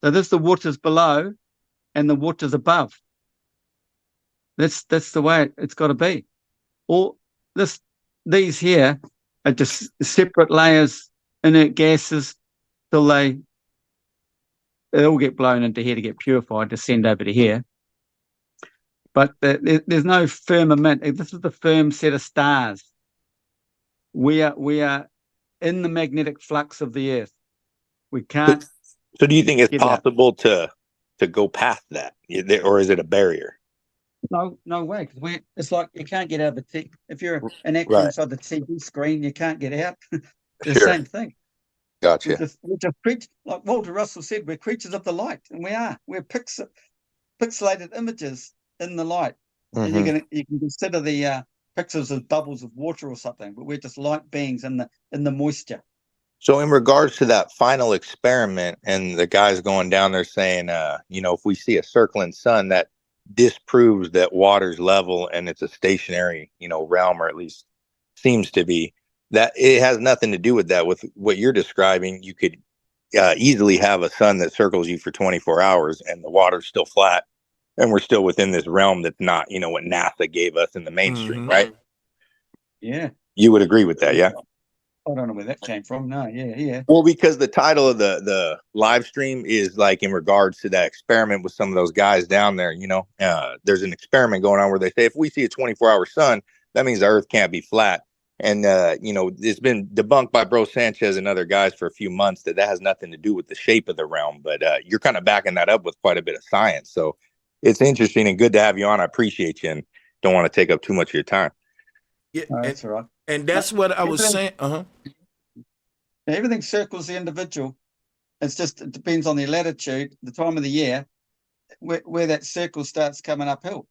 So this the water's below and the water's above. That's the way it's got to be. All these here are just separate layers, inert gases, till they all get blown into here to get purified to send over to here. But there's no firmament. This is the firm set of stars. We are in the magnetic flux of the Earth. We can't. So do you think it's get out. possible to go past that, or is it a barrier? No way, because it's like you can't get out of the if you're an actor Right. inside the TV screen, you can't get out. The Sure. same thing. Gotcha. We're just creatures, like Walter Russell said, we're creatures of the light, and we are. We're pixelated images in the light, and you can consider the pixels as bubbles of water or something, but we're just light beings in the moisture. So in regards to that final experiment and the guys going down there saying, if we see a circling sun, that disproves that water's level and it's a stationary, realm, or at least seems to be, that it has nothing to do with that. With what you're describing, you could easily have a sun that circles you for 24 hours and the water's still flat and we're still within this realm that's not, what NASA gave us in the mainstream, right? Yeah. You would agree with that, yeah? I don't know where that came from. No, yeah. Well, because the title of the live stream is like in regards to that experiment with some of those guys down there. There's an experiment going on where they say if we see a 24-hour sun, that means the Earth can't be flat. And it's been debunked by Bro Sanchez and other guys for a few months that has nothing to do with the shape of the realm. But you're kind of backing that up with quite a bit of science. So it's interesting and good to have you on. I appreciate you and don't want to take up too much of your time. Yeah, that's all right. And that's what I was saying. Everything circles the individual. It depends on the latitude, the time of the year, where that circle starts coming uphill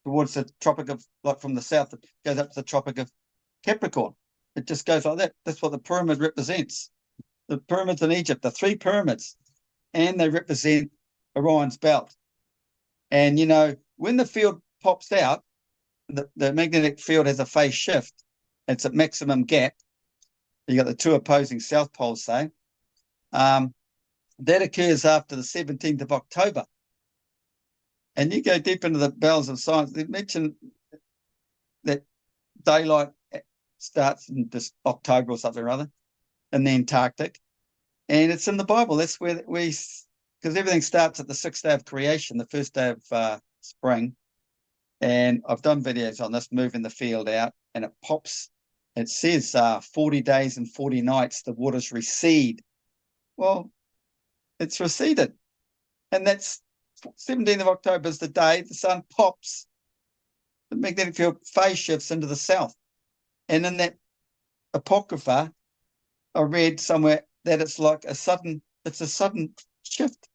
towards the tropic of, like from the south, it goes up to the tropic of Capricorn. It just goes like that. That's what the pyramid represents. The pyramids in Egypt, the 3 pyramids, and they represent Orion's belt. And, when the field pops out, the magnetic field has a phase shift. It's at maximum gap. You got the 2 opposing south poles, say. That occurs after the 17th of October. And you go deep into the bowels of science, they mention that daylight starts in just October or something or other in the Antarctic. And it's in the Bible. That's where because everything starts at the 6th day of creation, the first day of spring. And I've done videos on this, moving the field out, and it pops. It says 40 days and 40 nights, the waters recede. Well, it's receded. And that's 17th of October is the day the sun pops. The magnetic field phase shifts into the south. And in that Apocrypha, I read somewhere that it's a sudden shift.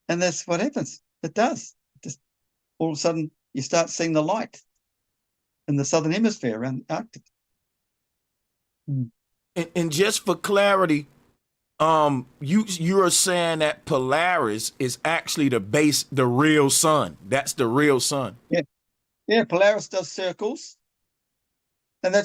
And that's what happens. It does. Just all of a sudden, you start seeing the light in the southern hemisphere around the Arctic. And just for clarity, you are saying that Polaris is actually the real sun. That's the real sun. Yeah. Polaris does circles, and they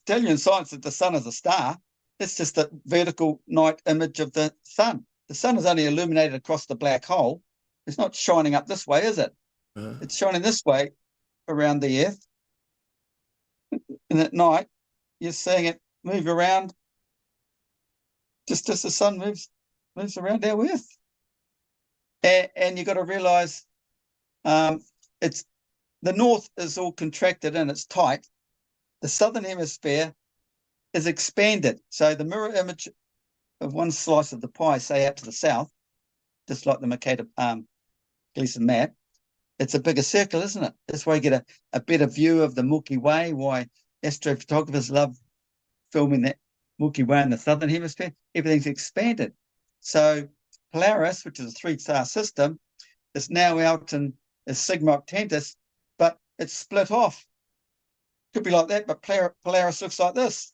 tell you in science that the sun is a star. It's just a vertical night image of the sun. The sun is only illuminated across the black hole. It's not shining up this way, is it? It's shining this way around the Earth. And at night, you're seeing it move around just as the sun moves around our Earth. And you've got to realize it's the north is all contracted and it's tight. The southern hemisphere is expanded. So the mirror image of one slice of the pie, say out to the south, just like the Mercator Gleason map, it's a bigger circle, isn't it? That's why you get a better view of the Milky Way, why astrophotographers love filming that Milky Way in the southern hemisphere. Everything's expanded. So Polaris, which is a 3-star system, is now out in Sigma Octantis, but it's split off. Could be like that, but Polaris looks like this.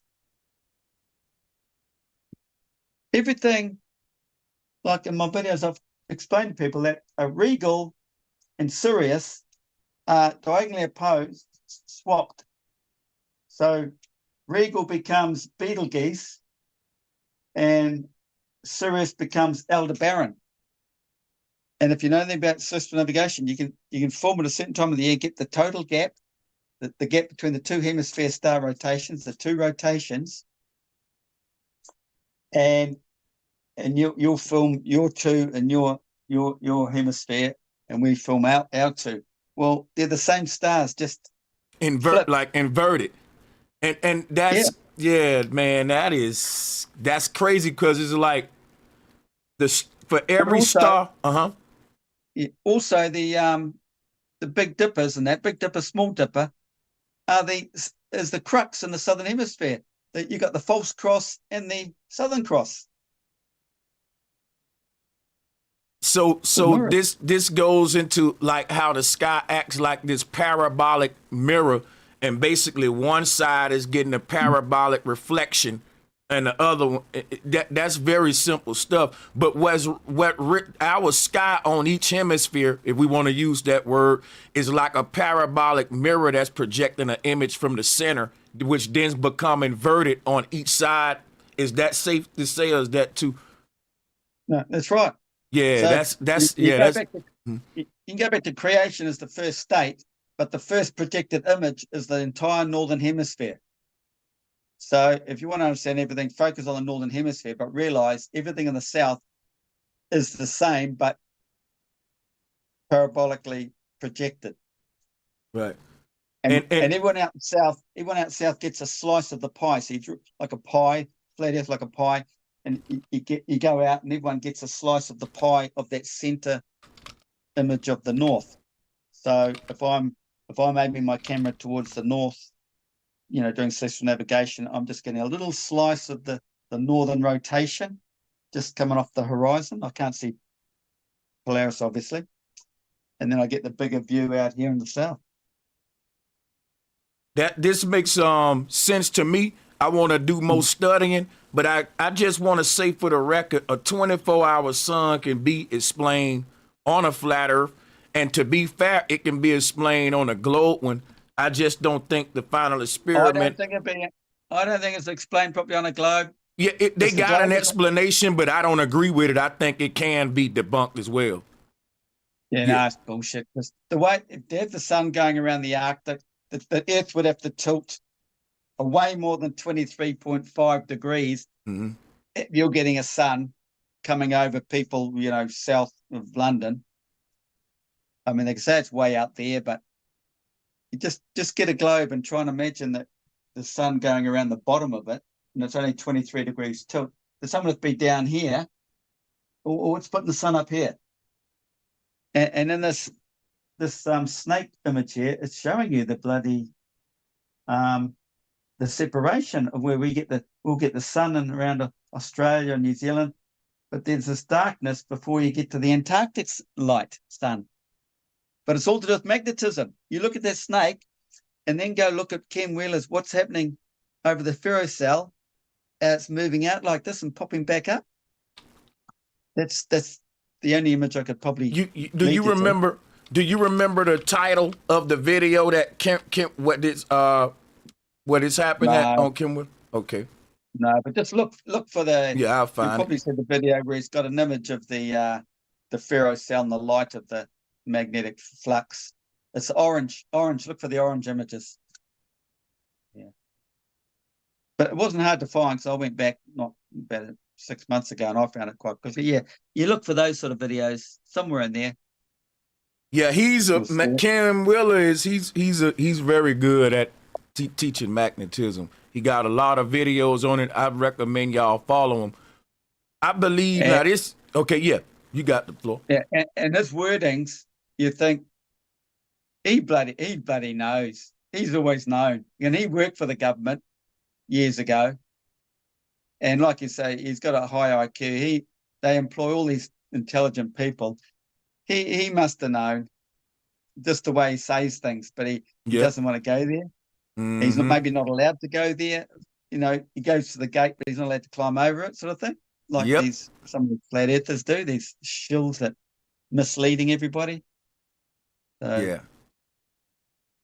Everything, like in my videos, I've explained to people that a Regal and Sirius are diagonally opposed, swapped. So Regal becomes Betelgeuse, and Sirius becomes Aldebaran. And if you know anything about celestial navigation, you can form at a certain time of the year, get the total gap, the gap between the two hemisphere star rotations, the two rotations, and you'll film your two and your hemisphere, and we film our two. Well, they're the same stars, just inverted. And that's man, that's crazy, because it's like for every also, star. Also, the Big Dippers and that Big Dipper, Small Dipper is the crux in the Southern Hemisphere. That you got the False Cross and the Southern Cross. So this goes into like how the sky acts like this parabolic mirror, and basically one side is getting a parabolic reflection, and the other one, that's very simple stuff. But our sky on each hemisphere, if we want to use that word, is like a parabolic mirror that's projecting an image from the center, which then become inverted on each side. Is that safe to say, or is that too? No, that's right. Yeah, so that's you yeah. You can go back to creation as the first state, but the first projected image is the entire northern hemisphere. So if you want to understand everything, focus on the northern hemisphere, but realize everything in the south is the same, but parabolically projected. Right. And everyone out south gets a slice of the pie. So you like a pie, flat earth like a pie, and you go out and everyone gets a slice of the pie of that center image of the north. So if I'm aiming my camera towards the north, doing celestial navigation, I'm just getting a little slice of the northern rotation just coming off the horizon. I can't see Polaris, obviously. And then I get the bigger view out here in the south. This makes sense to me. I want to do more studying, but I just want to say for the record, a 24-hour sun can be explained on a flat earth, and to be fair, it can be explained on a globe one. I just don't think the final experiment. I don't think it's explained properly on a globe. Yeah, they got an explanation, but I don't agree with it. I think it can be debunked as well. Yeah, no, it's bullshit. Because the way, if they have the sun going around the Arctic, the Earth would have to tilt away more than 23.5 degrees. Mm-hmm. If you're getting a sun coming over people, south of London. I mean, they can say it's way out there, but you just get a globe and try and imagine that the sun going around the bottom of it, and it's only 23 degrees tilt. The sun would be down here, or it's putting the sun up here. And in this snake image here, it's showing you the bloody the separation of where we'll get the sun and around Australia and New Zealand, but there's this darkness before you get to the Antarctic light sun. But it's all to do with magnetism. You look at that snake, and then go look at Ken Wheeler's what's happening over the ferrocell. It's moving out like this and popping back up. That's the only image I could probably. Do you remember the title of the video that what is happening on Kenwood? Okay. No, but just look for the. Yeah, I'll find it. Probably see the video where he's got an image of the ferrocell and the light of the magnetic flux. It's orange. Look for the orange images. Yeah. But it wasn't hard to find, because I went back not about 6 months ago and I found it quite quickly. Yeah, you look for those sort of videos somewhere in there. Yeah, Ken Wheeler he's very good at teaching magnetism. He got a lot of videos on it. I recommend y'all follow him. I believe that it's okay. Yeah, you got the floor. Yeah, and his wordings, you think he bloody knows. He's always known, and he worked for the government years ago. And like you say, he's got a high IQ. They employ all these intelligent people. He must have known just the way he says things, but he doesn't want to go there. Mm-hmm. He's maybe not allowed to go there. He goes to the gate, but he's not allowed to climb over it, sort of thing. Like some of the flat earthers do, these shills that misleading everybody. So,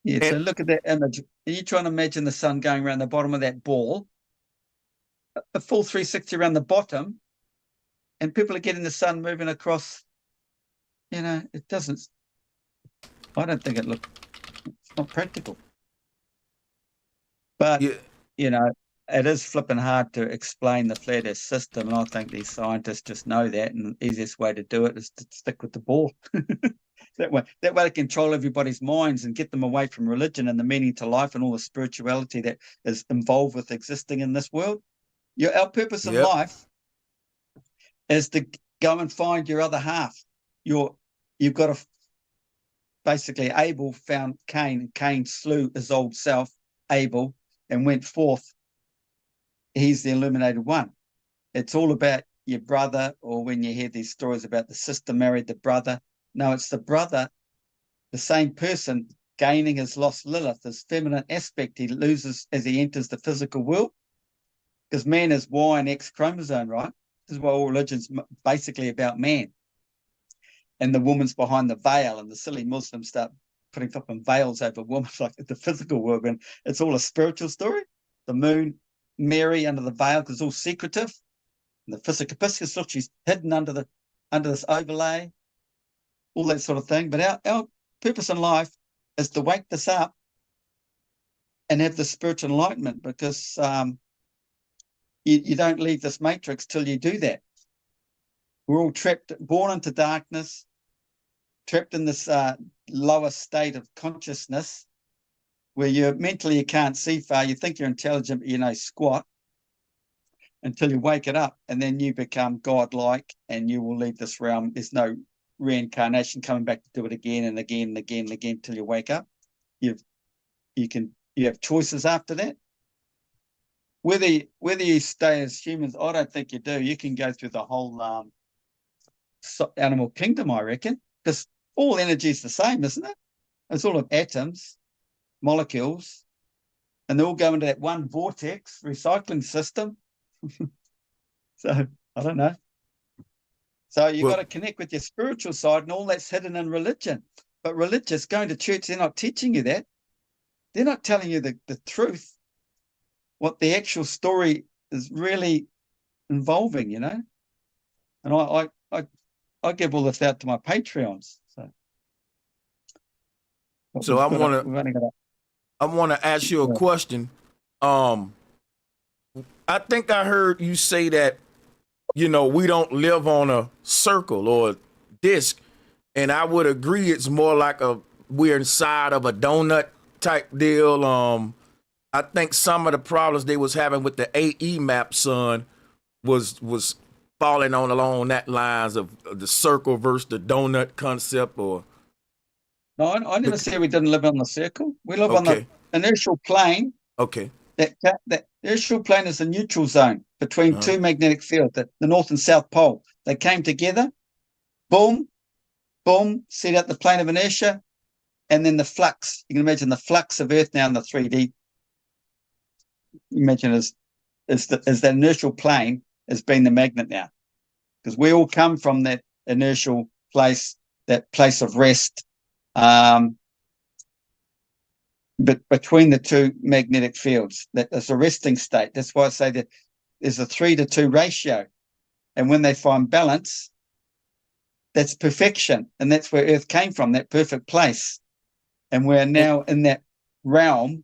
Yeah, so And look at that image. Are you trying to imagine the sun going around the bottom of that ball, a full 360 around the bottom, and people are getting the sun moving across? It doesn't. I don't think it's not practical. But yeah, it is flipping hard to explain the flat Earth system, and I think these scientists just know that, and the easiest way to do it is to stick with the ball. That way they control everybody's minds and get them away from religion and the meaning to life and all the spirituality that is involved with existing in this world. Our purpose in yep, life is to go and find your other half. You've got to basically, Abel found Cain, and Cain slew his old self, Abel, and went forth. He's the illuminated one. It's all about your brother, or when you hear these stories about the sister married the brother. No, it's the brother, the same person, gaining his lost Lilith, his feminine aspect he loses as he enters the physical world. Because man is Y and X chromosome, right? This is why all religion's basically about man. And the woman's behind the veil, and the silly Muslims start putting fucking veils over women like the physical world. And it's all a spiritual story. The moon, Mary under the veil, because it's all secretive. And the physical piscus, look, she's hidden under this overlay, all that sort of thing. But our purpose in life is to wake this up and have the spiritual enlightenment, because you don't leave this matrix till you do that. We're all trapped, born into darkness, trapped in this lower state of consciousness where you can't see far. You think you're intelligent, but you know squat, until you wake it up, and then you become godlike, and you will leave this realm. There's no reincarnation coming back to do it again and again and again and again till you wake up. You have choices after that. Whether you stay as humans, I don't think you do. You can go through the whole animal kingdom, I reckon, because all energy is the same, isn't it? It's all of atoms, molecules, and they all go into that one vortex recycling system. So I don't know. So you've got to connect with your spiritual side, and all that's hidden in religion. But religious, going to church, they're not teaching you that. They're not telling you the truth, what the actual story is really involving, And I give all this out to my Patreons. So I want to ask you a question. I think I heard you say that, we don't live on a circle or a disc, and I would agree. It's more like we're inside of a donut type deal. I think some of the problems they was having with the AE map, son, was falling along that lines of the circle versus the donut concept. Or no, I never said we didn't live on the circle. We live on okay, the inertial plane. okay, That inertial plane is a neutral zone between two magnetic fields, the north and south pole. They came together, boom, boom, set out the plane of inertia, and then the flux. You can imagine the flux of Earth now in the 3D. Imagine as that inertial plane as being the magnet now, because we all come from that inertial place, that place of rest, but between the two magnetic fields. That's a resting state. That's why I say that there's a 3-to-2 ratio, and when they find balance, that's perfection, and that's where Earth came from, that perfect place, and we're now in that realm.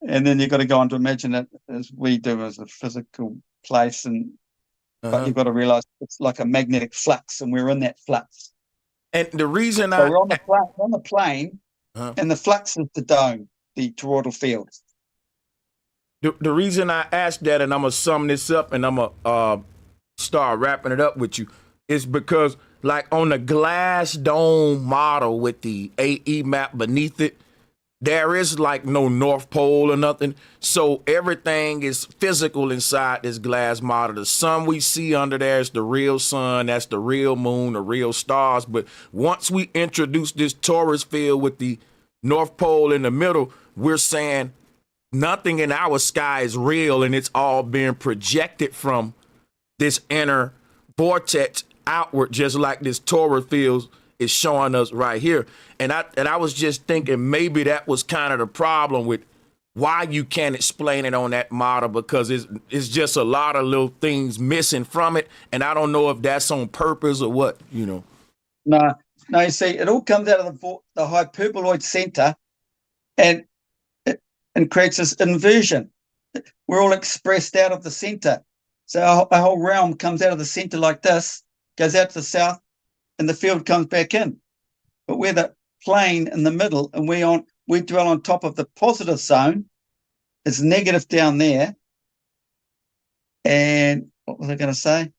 And then you've got to go on to imagine it as we do, as a physical place, but you've got to realize it's like a magnetic flux, and we're in that flux. And the reason we're on the plane, and the flux is the dome, the toroidal field. The reason I asked that, and I'm gonna sum this up, and I'm gonna start wrapping it up with you, is because, like, on the glass dome model with the AE map beneath it, there is like no North Pole or nothing. So everything is physical inside this glass model. The sun we see under there is the real sun. That's the real moon, the real stars. But once we introduce this torus field with the North Pole in the middle, we're saying nothing in our sky is real, and it's all being projected from this inner vortex outward, just like this torus field is showing us right here. And I was just thinking maybe that was kind of the problem with why you can't explain it on that model, because it's just a lot of little things missing from it. And I don't know if that's on purpose or what, you know. No, you see, it all comes out of the hyperboloid center, and and creates this inversion. We're all expressed out of the center. So our whole realm comes out of the center like this, goes out to the south, and the field comes back in. But we're the plane in the middle, and we dwell on top of the positive zone. It's negative down there. And what was I going to say?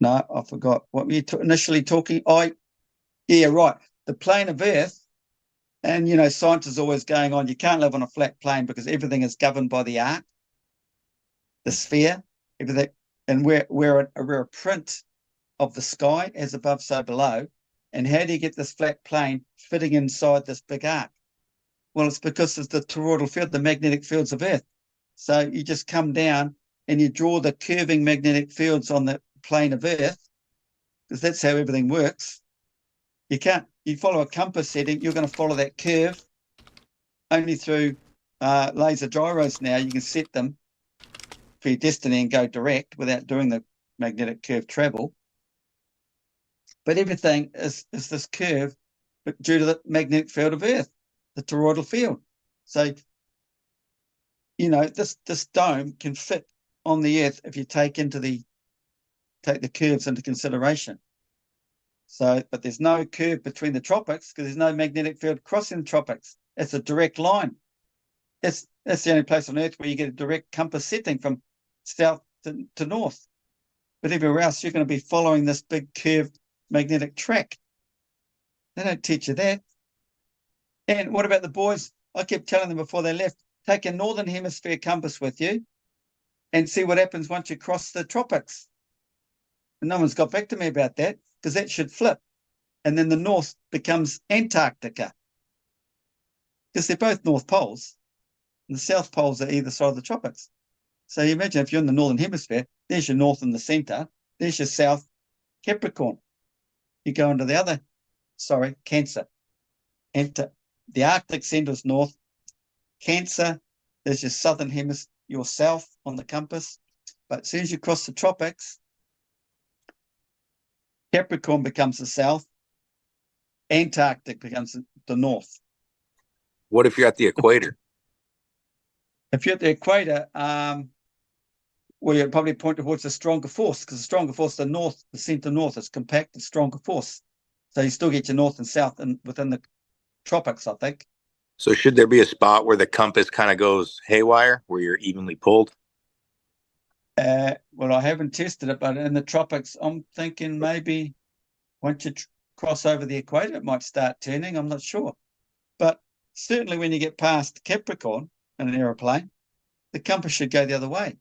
No, I forgot. What were you initially talking? Yeah, right. The plane of Earth, and science is always going on. You can't live on a flat plane because everything is governed by the arc, the sphere, everything. And we're a print of the sky, as above, so below. And how do you get this flat plane fitting inside this big arc? Well, it's because of the toroidal field, the magnetic fields of Earth. So you just come down and you draw the curving magnetic fields on the plane of Earth, because that's how everything works. You follow a compass setting, you're going to follow that curve. Only through laser gyros now, you can set them for your destiny and go direct without doing the magnetic curve travel. But everything is this curve, but due to the magnetic field of Earth, the toroidal field. So, this dome can fit on the Earth if you take the curves into consideration. So, but there's no curve between the tropics because there's no magnetic field crossing the tropics. It's a direct line. That's the only place on Earth where you get a direct compass setting from south to north. But everywhere else, you're going to be following this big curved magnetic track. They don't teach you that. And what about the boys? I kept telling them before they left, take a northern hemisphere compass with you and see what happens once you cross the tropics. And no one's got back to me about that, because that should flip. And then the north becomes Antarctica, because they're both north poles. And the south poles are either side of the tropics. So you imagine if you're in the northern hemisphere, there's your north in the center, there's your south, Capricorn. You go into Cancer. Enter the Arctic center's north. Cancer, there's your southern hemisphere, your south on the compass. But as soon as you cross the tropics, Capricorn becomes the south, Antarctic becomes the north. What if you're at the equator? If you're at the equator, well, you'd probably point towards the stronger force, because the stronger force, the center north is compact, the stronger force. So you still get your north and south within the tropics, I think. So should there be a spot where the compass kind of goes haywire, where you're evenly pulled? Well, I haven't tested it, but in the tropics, I'm thinking maybe once you cross over the equator, it might start turning. I'm not sure. But certainly when you get past Capricorn in an aeroplane, the compass should go the other way.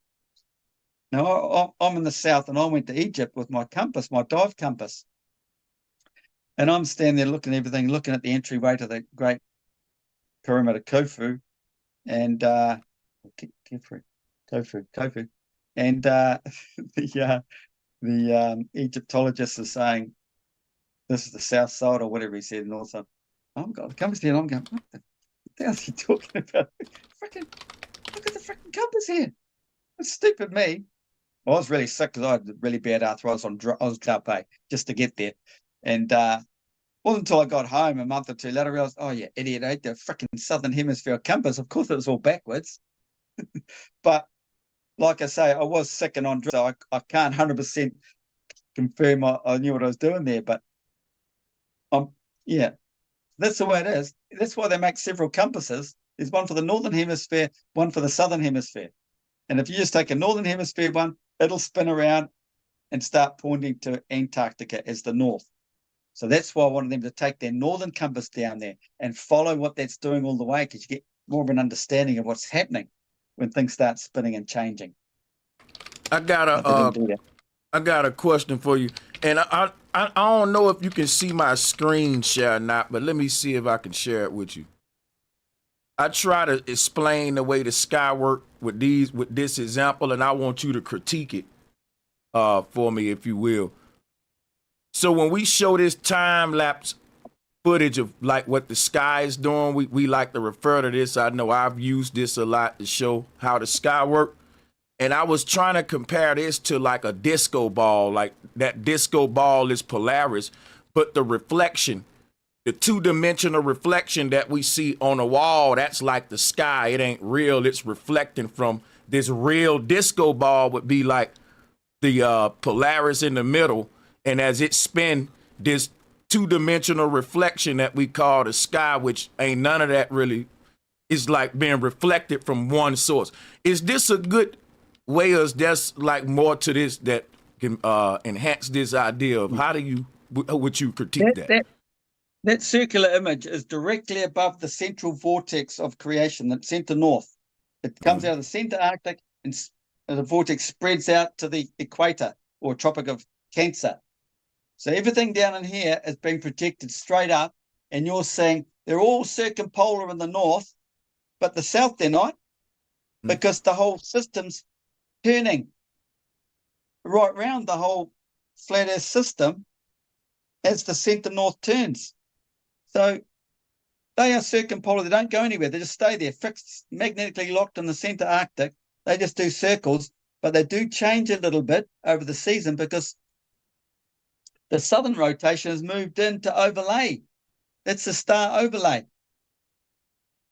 Now, I'm in the south, and I went to Egypt with my compass, my dive compass. And I'm standing there looking at everything, looking at the entryway to the Great Pyramid of Khufu. And Khufu. And the Egyptologist is saying, this is the south side, or whatever he said. And also, oh God, the compass here. And I'm going, what the hell is he talking about? Look at the freaking compass here. It's stupid me. Well, I was really sick because I had really bad arthritis on Osdrape just to get there. And it wasn't until I got home a month or two later I realized, oh, yeah, idiot, I ate the freaking southern hemisphere compass. Of course, it was all backwards. But like I say, I was sick and on drugs, so I can't 100% confirm I knew what I was doing there. But yeah, that's the way it is. That's why they make several compasses. There's one for the northern hemisphere, one for the southern hemisphere. And if you just take a northern hemisphere one, it'll spin around and start pointing to Antarctica as the north. So that's why I wanted them to take their northern compass down there and follow what that's doing all the way, because you get more of an understanding of what's happening when things start spinning and changing. I got a question for you, and I don't know if you can see my screen share or not, but let me see if I can share it with you. I try to explain the way the sky work with this example, and I want you to critique it for me, if you will. So when we show this time lapse footage of like what the sky is doing, we like to refer to this. I know I've used this a lot to show how the sky works. And I was trying to compare this to like a disco ball. Like that disco ball is Polaris, but the reflection, the two-dimensional reflection that we see on a wall, that's like the sky. It ain't real. It's reflecting from this real disco ball would be like the Polaris in the middle. And as it spin, this two-dimensional reflection that we call the sky, which ain't none of that really, is like being reflected from one source. Is this a good way, or is there's like more to this that can enhance this idea of how would you critique that? That circular image is directly above the central vortex of creation, the center north. It comes out of the center Arctic, and the vortex spreads out to the equator or Tropic of Cancer. So everything down in here is being projected straight up, and you're saying they're all circumpolar in the north, but the south they're not, because the whole system's turning right round the whole flat earth system as the center north turns. So they are circumpolar. They don't go anywhere. They just stay there, fixed, magnetically locked in the center Arctic. They just do circles, but they do change a little bit over the season because the southern rotation has moved into overlay. It's a star overlay.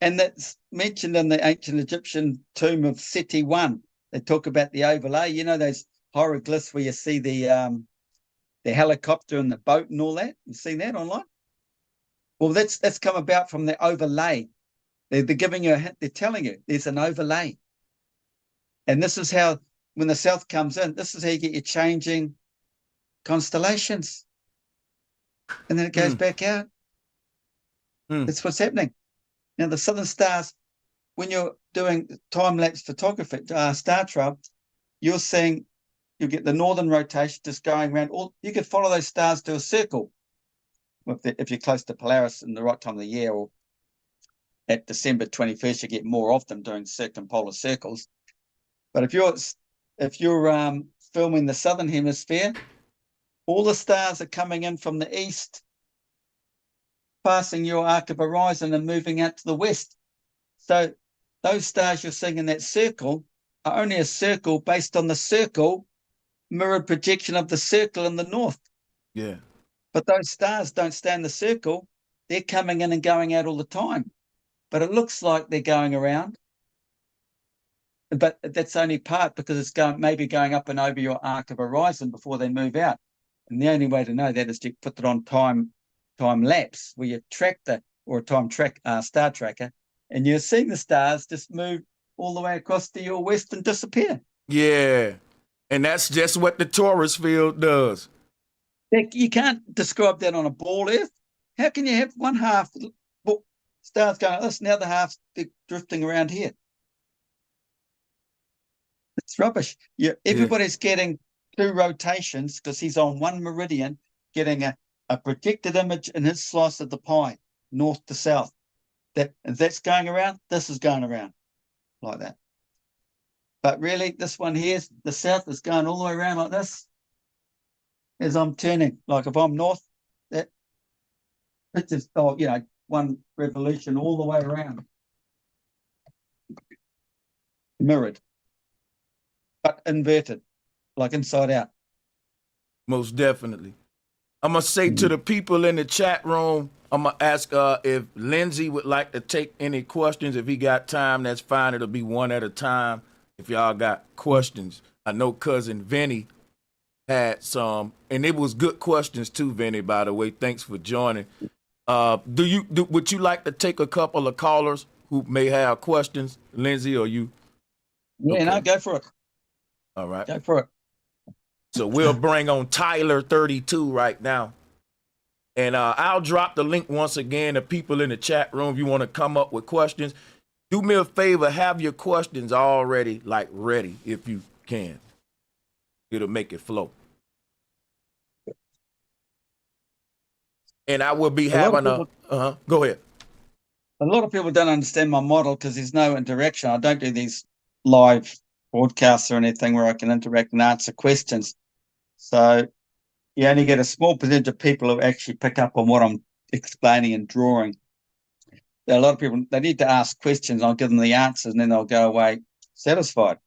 And that's mentioned in the ancient Egyptian tomb of Seti I. They talk about the overlay. You know those hieroglyphs where you see the helicopter and the boat and all that? You've seen that online? Well, that's come about from the overlay. They're giving you a hint. They're telling you there's an overlay. And this is how, when the south comes in, this is how you get your changing constellations. And then it goes back out. That's what's happening. Now, the southern stars, when you're doing time-lapse photography, star trail, you're seeing, you'll get the northern rotation just going around. You could follow those stars to a circle if you're close to Polaris in the right time of the year, or at December 21st, you get more of them doing circumpolar circles. But if you're filming the southern hemisphere, all the stars are coming in from the east, passing your arc of horizon and moving out to the west. So those stars you're seeing in that circle are only a circle based on the circle mirrored projection of the circle in the north. Yeah. But those stars don't stay in the circle. They're coming in and going out all the time. But it looks like they're going around. But that's only part because it's maybe going up and over your arc of horizon before they move out. And the only way to know that is to put it on time lapse, where you track or a time track star tracker, and you're seeing the stars just move all the way across to your west and disappear. Yeah. And that's just what the Taurus field does. You can't describe that on a ball Earth. How can you have one half stars going like this and the other half drifting around here? It's rubbish. Everybody's getting two rotations because he's on one meridian, getting a projected image in his slice of the pie, north to south. That's going around, this is going around like that. But really, this one here, the south is going all the way around like this as I'm turning. Like if I'm north, it's just, one revolution all the way around. Mirrored, but inverted, like inside out. Most definitely. I'm going to say to the people in the chat room, I'm going to ask if Lindsay would like to take any questions. If he got time, that's fine. It'll be one at a time if y'all got questions. I know Cousin Vinny had some, and it was good questions too, Vinny, by the way. Thanks for joining. Would you like to take a couple of callers who may have questions, Lindsay, or you? Yeah, okay. No, go for it. All right. Go for it. So we'll bring on Tyler 32 right now. And I'll drop the link once again to people in the chat room if you want to come up with questions. Do me a favor, have your questions already ready if you can. It'll make it flow. And I will be having go ahead. A lot of people don't understand my model because there's no interaction. I don't do these live broadcasts or anything where I can interact and answer questions. So you only get a small percentage of people who actually pick up on what I'm explaining and drawing. There are a lot of people, they need to ask questions. I'll give them the answers and then they'll go away satisfied.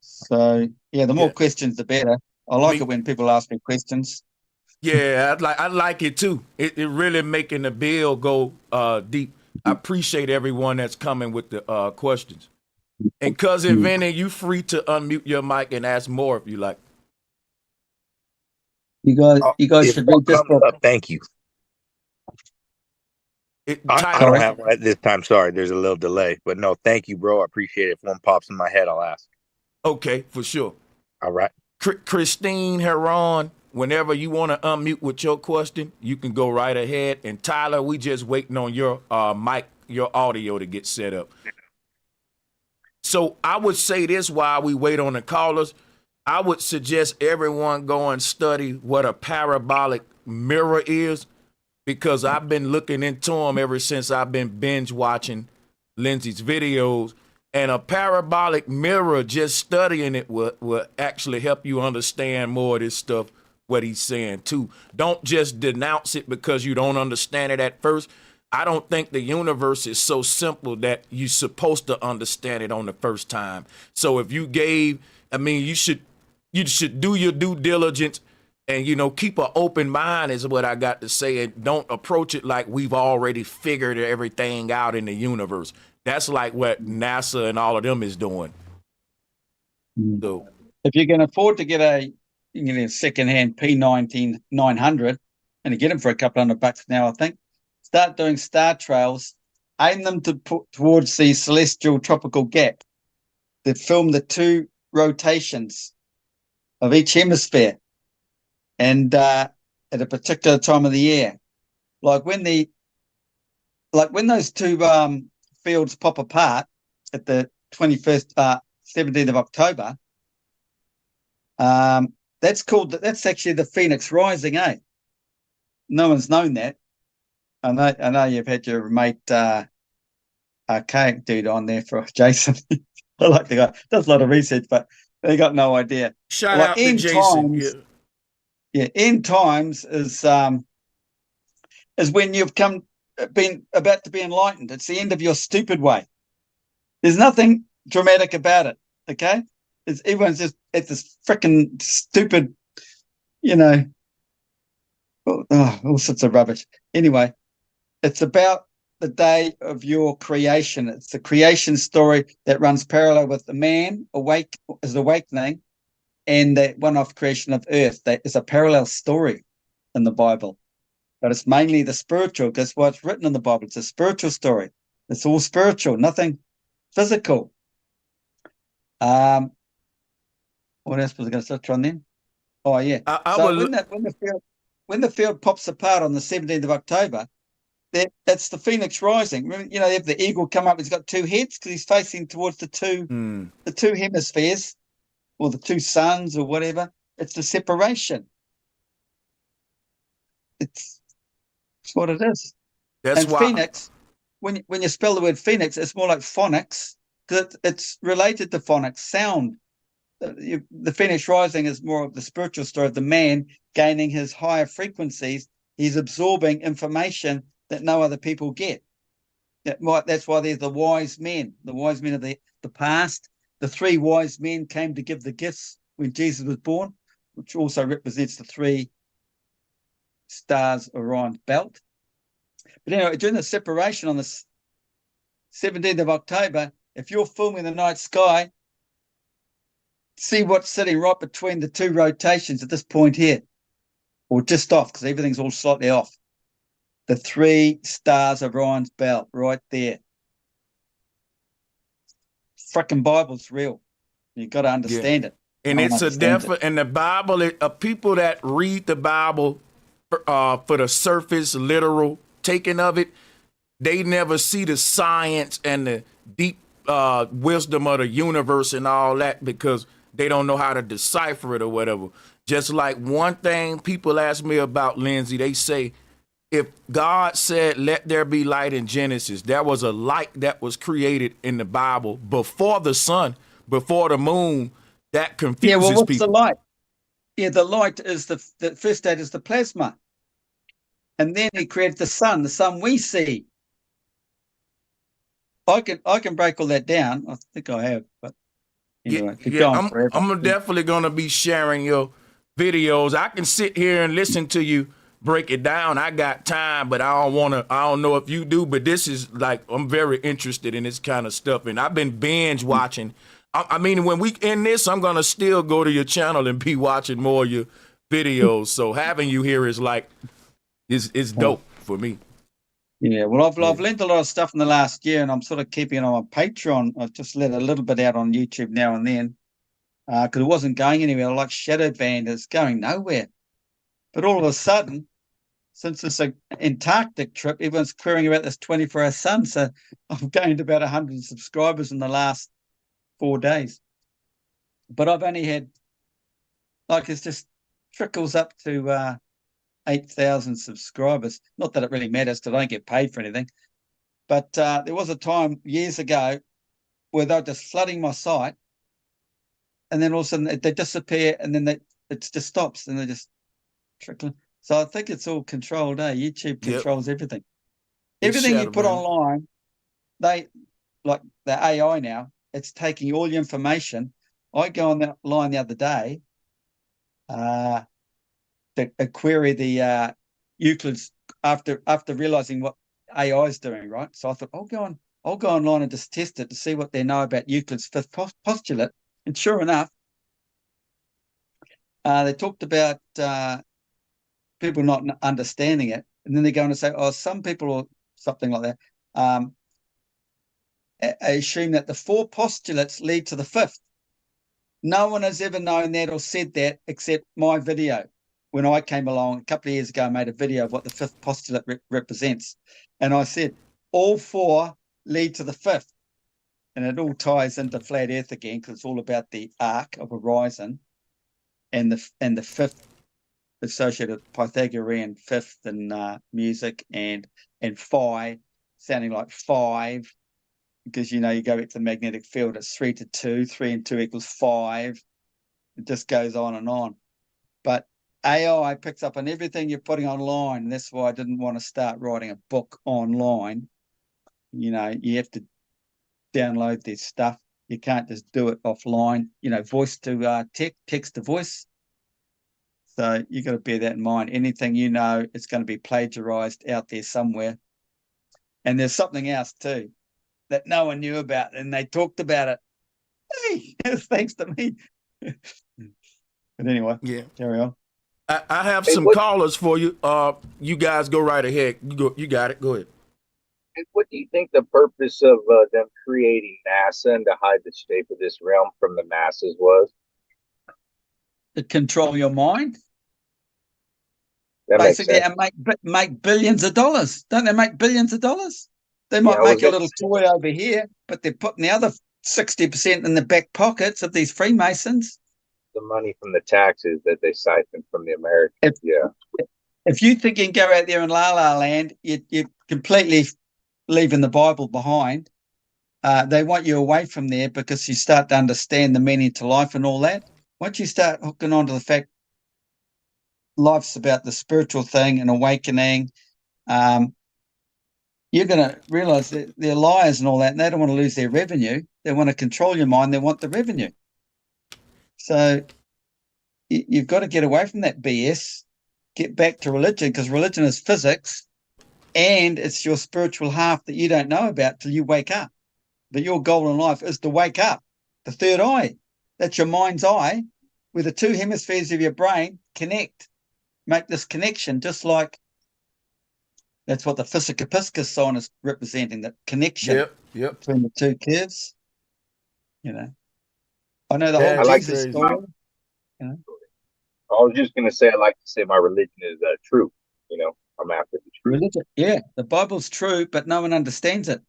So, yeah, the more questions, the better. I like it when people ask me questions. Yeah, I like it too. It really making the bill go deep. I appreciate everyone that's coming with the questions. And Cousin Vinny, you free to unmute your mic and ask more if you like. You guys should read this book. Thank you. I don't have one at this time. Sorry, there's a little delay. But no, thank you, bro. I appreciate it. If one pops in my head, I'll ask. Okay, for sure. All right. Christine Heron, whenever you want to unmute with your question, you can go right ahead. And Tyler, we just waiting on your mic, your audio to get set up. So I would say this while we wait on the callers. I would suggest everyone go and study what a parabolic mirror is, because I've been looking into them ever since I've been binge watching Lindsay's videos. And a parabolic mirror, just studying it will actually help you understand more of this stuff, what he's saying too. Don't just denounce it because you don't understand it at first. I don't think the universe is so simple that you're supposed to understand it on the first time. So if you you should do your due diligence and, keep an open mind is what I got to say. And don't approach it like we've already figured everything out in the universe. That's like what NASA and all of them is doing. So if you can afford to get a secondhand P900 and you get them for a couple $100 now, I think, start doing star trails, aim them to put towards the celestial tropical gap that film the two rotations of each hemisphere, and at a particular time of the year, like when those two fields pop apart at the 17th of October. That's actually the Phoenix Rising, eh? No one's known that. I know you've had your mate archaic dude on there for Jason. I like the guy. Does a lot of research, but they got no idea. Shout out to Jason. End times is when you've been about to be enlightened. It's the end of your stupid way. There's nothing dramatic about it. Okay, everyone's just at this freaking stupid, all sorts of rubbish. Anyway, it's about the day of your creation. It's the creation story that runs parallel with the man awakening and the one-off creation of earth. That is a parallel story in the Bible, but it's mainly the spiritual, because what's written in the Bible, it's a spiritual story. It's all spiritual, nothing physical. What else was I going to touch on then? Oh yeah. When the field pops apart on the 17th of October, that's the Phoenix Rising. They have the eagle come up. He's got two heads because he's facing towards the two hemispheres, or the two suns, or whatever. It's the separation. It's what it is. That's and why Phoenix, when you spell the word Phoenix, it's more like phonics, because it's related to phonics, sound. The Phoenix Rising is more of the spiritual story of the man gaining his higher frequencies. He's absorbing information that no other people get. That's why there's the wise men of the past. The three wise men came to give the gifts when Jesus was born, which also represents the three stars Orion's belt. But anyway, during the separation on the 17th of October, if you're filming the night sky, see what's sitting right between the two rotations at this point here, or just off, because everything's all slightly off. The three stars of Orion's belt, right there. Frickin' Bible's real. You've got to understand it. And it's and the Bible, people that read the Bible for the surface, literal taking of it, they never see the science and the deep wisdom of the universe and all that, because they don't know how to decipher it or whatever. Just like one thing people ask me about, Lindsay, they say, if God said, let there be light in Genesis, there was a light that was created in the Bible before the sun, before the moon. That confuses people. The light? Yeah, the light is the first state is the plasma. And then he created the sun we see. I can break all that down. I think I have, but anyway, keep going forever. I'm definitely gonna be sharing your videos. I can sit here and listen to you break it down. I got time, but I don't know if you do, but this is like, I'm very interested in this kind of stuff. And I've been binge watching. I mean, when we end this, I'm gonna still go to your channel and be watching more of your videos. So having you here is like, is dope for me. Yeah, well, I've learned a lot of stuff in the last year, and I'm sort of keeping it on my Patreon. I've just let a little bit out on YouTube now and then because it wasn't going anywhere. Like shadow band is going nowhere. But all of a sudden, since it's an Antarctic trip, everyone's querying about this 24-hour sun. So I've gained about 100 subscribers in the last 4 days. But I've only had, like, it's just trickles up to 8,000 subscribers. Not that it really matters, because I don't get paid for anything. But there was a time years ago where they were just flooding my site, and then all of a sudden they disappear, and then it just stops, and they just trickling. So I think it's all controlled. YouTube controls everything. Everything you put online, they, like the AI now, it's taking all your information. I go on that line the other day to query the Euclid's after realizing what AI is doing, right? So I thought, I'll go online and just test it to see what they know about Euclid's fifth postulate. And sure enough, they talked about people not understanding it. And then they're going to say, oh, some people, or something like that, assume that the 4 postulates lead to the 5th. No one has ever known that or said that except my video. When I came along a couple of years ago, I made a video of what the 5th postulate represents. And I said, all 4 lead to the 5th. And it all ties into flat earth again, because it's all about the arc of horizon and the 5th associated with Pythagorean 5th and music and phi sounding like 5, because you go back to the magnetic field, it's 3 to 2, 3 and 2 equals 5. It just goes on and on. But AI picks up on everything you're putting online. And that's why I didn't want to start writing a book online. You have to download this stuff. You can't just do it offline, voice to text to voice. So you got to bear that in mind. Anything it's going to be plagiarized out there somewhere. And there's something else too that no one knew about, and they talked about it. Hey, thanks to me. But anyway, carry on. I have some callers for you. You guys go right ahead. You got it. Go ahead. What do you think the purpose of them creating NASA and to hide the shape of this realm from the masses was? To control your mind. That basically, and make billions of dollars. Don't they make billions of dollars? They might make a little toy over here, but they're putting the other 60% in the back pockets of these Freemasons. The money from the taxes that they siphon from the Americans. If you think you can go out there in La La Land, you're completely leaving the Bible behind. They want you away from there because you start to understand the meaning to life and all that. Once you start hooking on to the fact life's about the spiritual thing and awakening, you're going to realize that they're liars and all that, and they don't want to lose their revenue. They want to control your mind. They want the revenue. So you've got to get away from that BS, get back to religion, because religion is physics, and it's your spiritual half that you don't know about till you wake up. But your goal in life is to wake up, the third eye. That's your mind's eye, where the 2 hemispheres of your brain connect, make this connection, just like that's what the Physica-Piscis sign is representing, that connection between the 2 curves. I know the whole Jesus story. I was just going to say, I like to say my religion is true. I'm after the truth. Religion, yeah, the Bible's true, but no one understands it.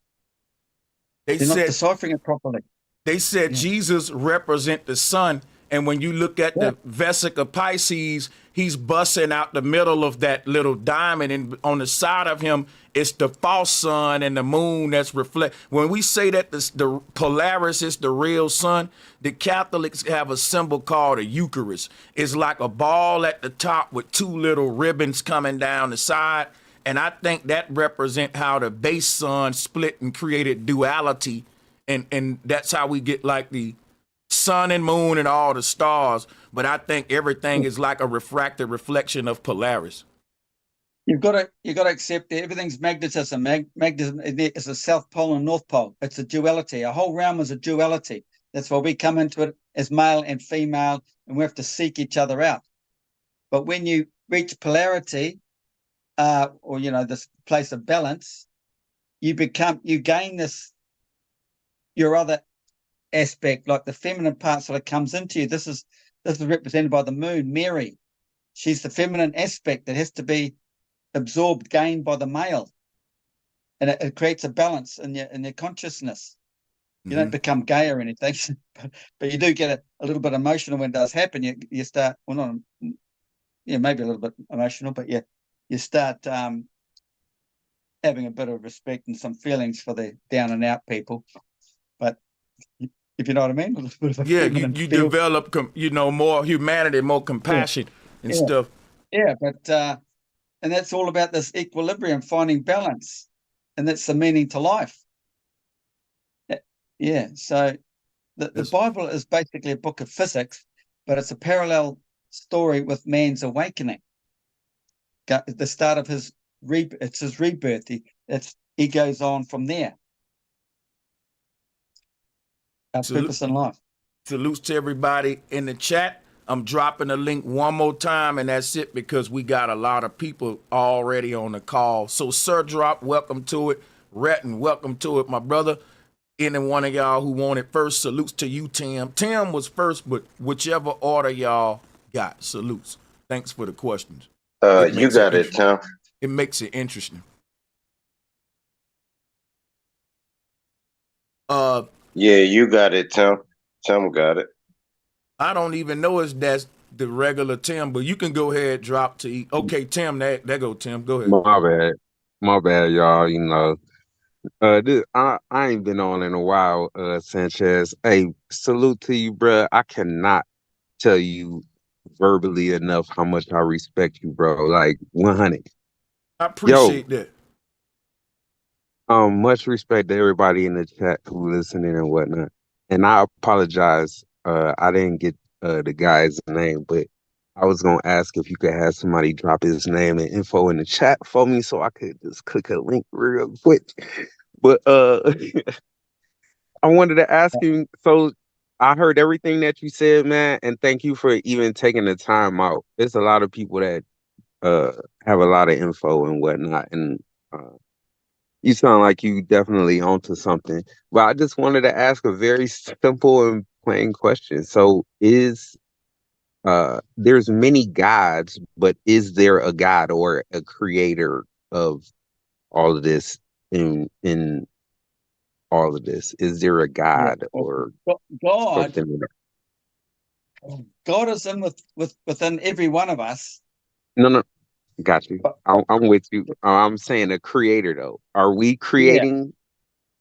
They're not deciphering it properly. They said Jesus represent the sun, and when you look at the Vesica Pisces, he's busting out the middle of that little diamond, and on the side of him, it's the false sun and the moon that's reflect. When we say that the Polaris is the real sun, the Catholics have a symbol called a Eucharist. It's like a ball at the top with two little ribbons coming down the side. And I think that represent how the base sun split and created duality. And that's how we get like the sun and moon and all the stars. But I think everything is like a refracted reflection of Polaris. You've got to accept that everything's magnetism. Magnetism is a south pole and north pole. It's a duality. A whole realm is a duality. That's why we come into it as male and female, and we have to seek each other out. But when you reach polarity, or this place of balance, you gain this your other aspect, like the feminine part sort of comes into you. This is represented by the moon, Mary. She's the feminine aspect that has to be absorbed, gained by the male, and it creates a balance in your consciousness. You don't become gay or anything, but you do get a little bit emotional when it does happen. You start, well, not, maybe a little bit emotional, but you start having a bit of respect and some feelings for the down and out people. But if you know what I mean, a little bit of a you develop, more humanity, more compassion and stuff. Yeah, but and that's all about this equilibrium, finding balance, and that's the meaning to life. Yeah, so the Bible is basically a book of physics, but it's a parallel story with man's awakening. The start of his rebirth. He goes on from there. Our purpose in life. Salutes to everybody in the chat. I'm dropping the link one more time, and that's it, because we got a lot of people already on the call. So Sir Drop, welcome to it. Retton, welcome to it, my brother. Any one of y'all who wanted first, salutes to you, Tim. Tim was first, but whichever order y'all got, salutes. Thanks for the questions. You got it, Tim. It makes it interesting. Yeah, you got it, Tim. Tim got it. I don't even know if that's the regular Tim, but you can go ahead, drop to eat. Okay, Tim, there go Tim. Go ahead. My bad, y'all. I ain't been on in a while, Sanchez. Hey, salute to you, bruh. I cannot tell you verbally enough how much I respect you, bro. Like 100. I appreciate that. Much respect to everybody in the chat who listening and whatnot. And I apologize. I didn't get the guy's name, but I was gonna ask if you could have somebody drop his name and info in the chat for me so I could just click a link real quick. But I wanted to ask you, so I heard everything that you said, man, and thank you for even taking the time out. There's a lot of people that have a lot of info and whatnot, and you sound like you definitely onto something. But I just wanted to ask a very simple and plain question. So there's many gods, but is there a God or a creator of all of this in all of this? Is there a God or God? something? God is within every one of us. No, got you. I'm with you. I'm saying a creator, though. Are we creating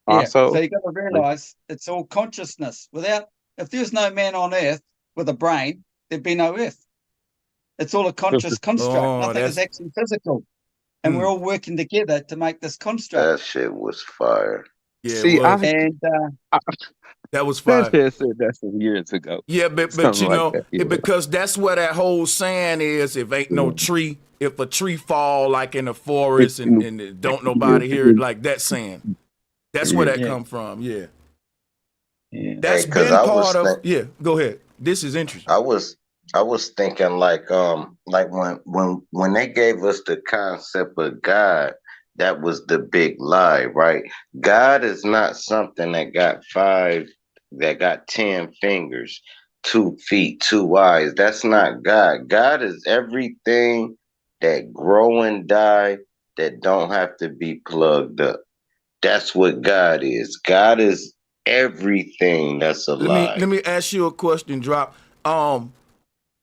also? So you got to realize it's all consciousness. If there's no man on earth with a brain, there'd be no earth. It's all a conscious construct. Nothing is actually physical. And we're all working together to make this construct. That shit was fire. Yeah, see, that was fire. Sanchez said that some years ago. Yeah, but because that's what that whole saying is. If ain't no tree, if a tree fall like in the forest and don't nobody hear it, like that saying. That's where that come from. Yeah. That's been part of. Yeah, go ahead. This is interesting. I was thinking like when they gave us the concept of God, that was the big lie, right? God is not something that got 10 fingers, 2 feet, 2 eyes. That's not God. God is everything that grow and die that don't have to be plugged up. That's what God is. God is everything that's alive. Let me ask you a question, Drop.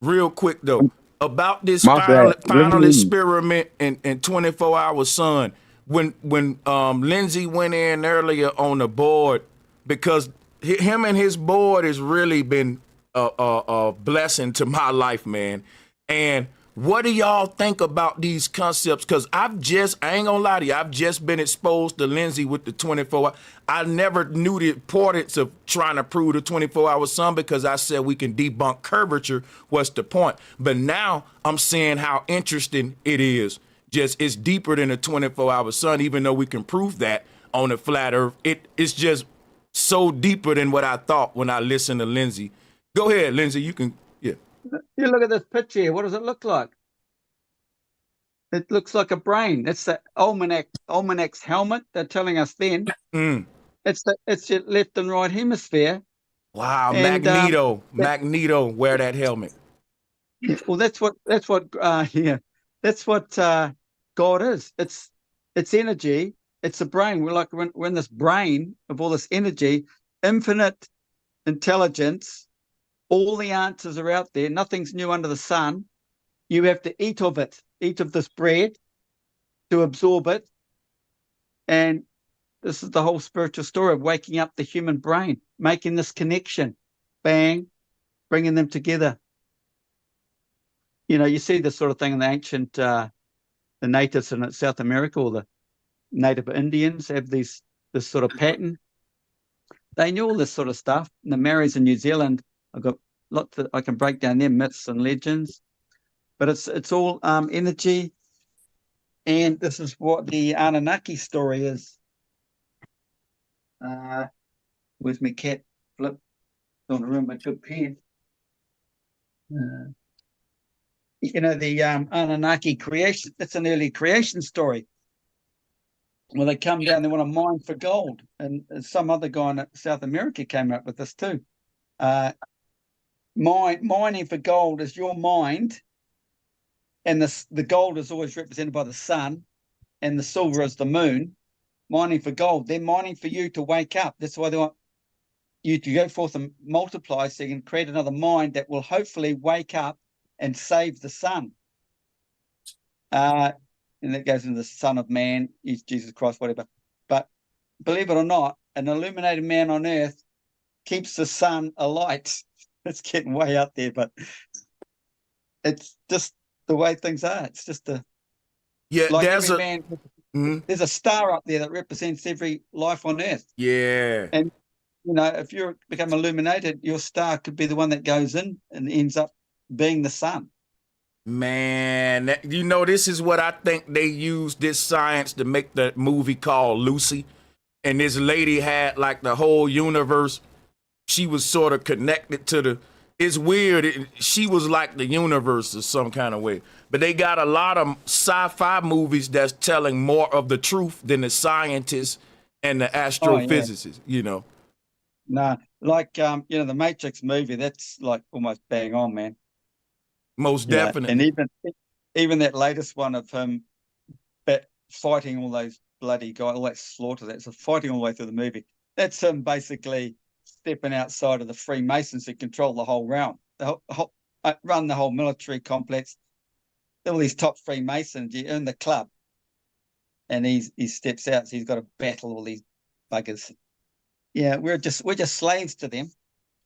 Real quick though. about this My bad. final experiment in 24-hour sun. When Lindsay went in earlier on the board, because him and his board has really been a blessing to my life, man. And what do y'all think about these concepts? Because I ain't gonna lie to you, I've just been exposed to Lindsay with the 24 hour. I never knew the importance of trying to prove the 24-hour sun because I said we can debunk curvature. What's the point? But now I'm seeing how interesting it is. Just it's deeper than a 24-hour sun, even though we can prove that on the flat earth. It's just so deeper than what I thought when I listened to Lindsay. Go ahead, Lindsay, you can, yeah. You look at this picture here. What does it look like? It looks like a brain. That's the almanac's helmet. They're telling us then. Mm. It's your left and right hemisphere. Wow, And Magneto wear that helmet. well, that's what God is. It's energy. It's a brain. We're in this brain of all this energy, infinite intelligence. All the answers are out there. Nothing's new under the sun. You have to eat of it, eat of this bread to absorb it. And this is the whole spiritual story of waking up the human brain, making this connection, bang, bringing them together. You know, you see this sort of thing in the ancient, the natives in South America, or the native Indians have this sort of pattern. They knew all this sort of stuff. And the Maoris in New Zealand, I've got lots I can break down their myths and legends. But it's all energy, and this is what the Anunnaki story is. Where's my cat? Flip. Don't remember my good pen. You know, the Anunnaki creation. That's an early creation story. Well, they come down. They want to mine for gold, and some other guy in South America came up with this too. Mining for gold is your mind. And the gold is always represented by the sun, and the silver is the moon. Mining for gold. They're mining for you to wake up. That's why they want you to go forth and multiply so you can create another mind that will hopefully wake up and save the sun. And that goes into the Son of Man, is Jesus Christ, whatever. But believe it or not, an illuminated man on earth keeps the sun alight. It's getting way out there, but it's just the way things are. It's just like every man. There's a star up there that represents every life on earth. Yeah. And you know, if you become illuminated, your star could be the one that goes in and ends up being the sun. Man, you know, this is what I think they used this science to make the movie called Lucy. And this lady had like the whole universe. She was sort of connected to it's weird. She was like the universe or some kind of way. But they got a lot of sci-fi movies that's telling more of the truth than the scientists and the astrophysicists, you know. Nah, like, you know, the Matrix movie, that's like almost bang on, man. Most definitely. And even that latest one of him fighting all those bloody guys, all that slaughter, that's fighting all the way through the movie. That's him basically stepping outside of the Freemasons who control the whole realm, run the whole military complex. All these top Freemasons in the club, and he steps out, so he's got to battle all these buggers. Yeah, we're just slaves to them.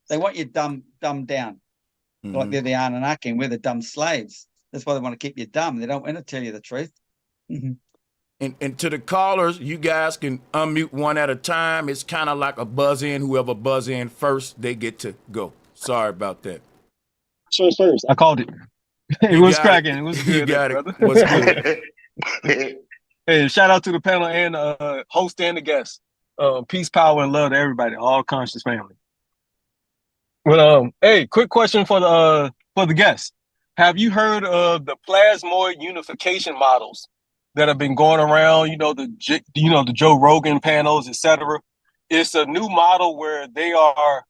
They want you dumbed down, like they're the Anunnaki, and we're the dumb slaves. That's why they want to keep you dumb. They don't want to tell you the truth. And to the callers, you guys can unmute one at a time. It's kind of like a buzz in. Whoever buzz in first, they get to go. Sorry about that. Sure, first. I called it. It was cracking. It was good. You got brother. it. What's good? Hey, shout out to the panel and host and the guests. Peace, power, and love to everybody, all conscious family. Well, hey, quick question for the guests. Have you heard of the plasmoid unification models that have been going around? You know, the Joe Rogan panels, etc. It's a new model where they have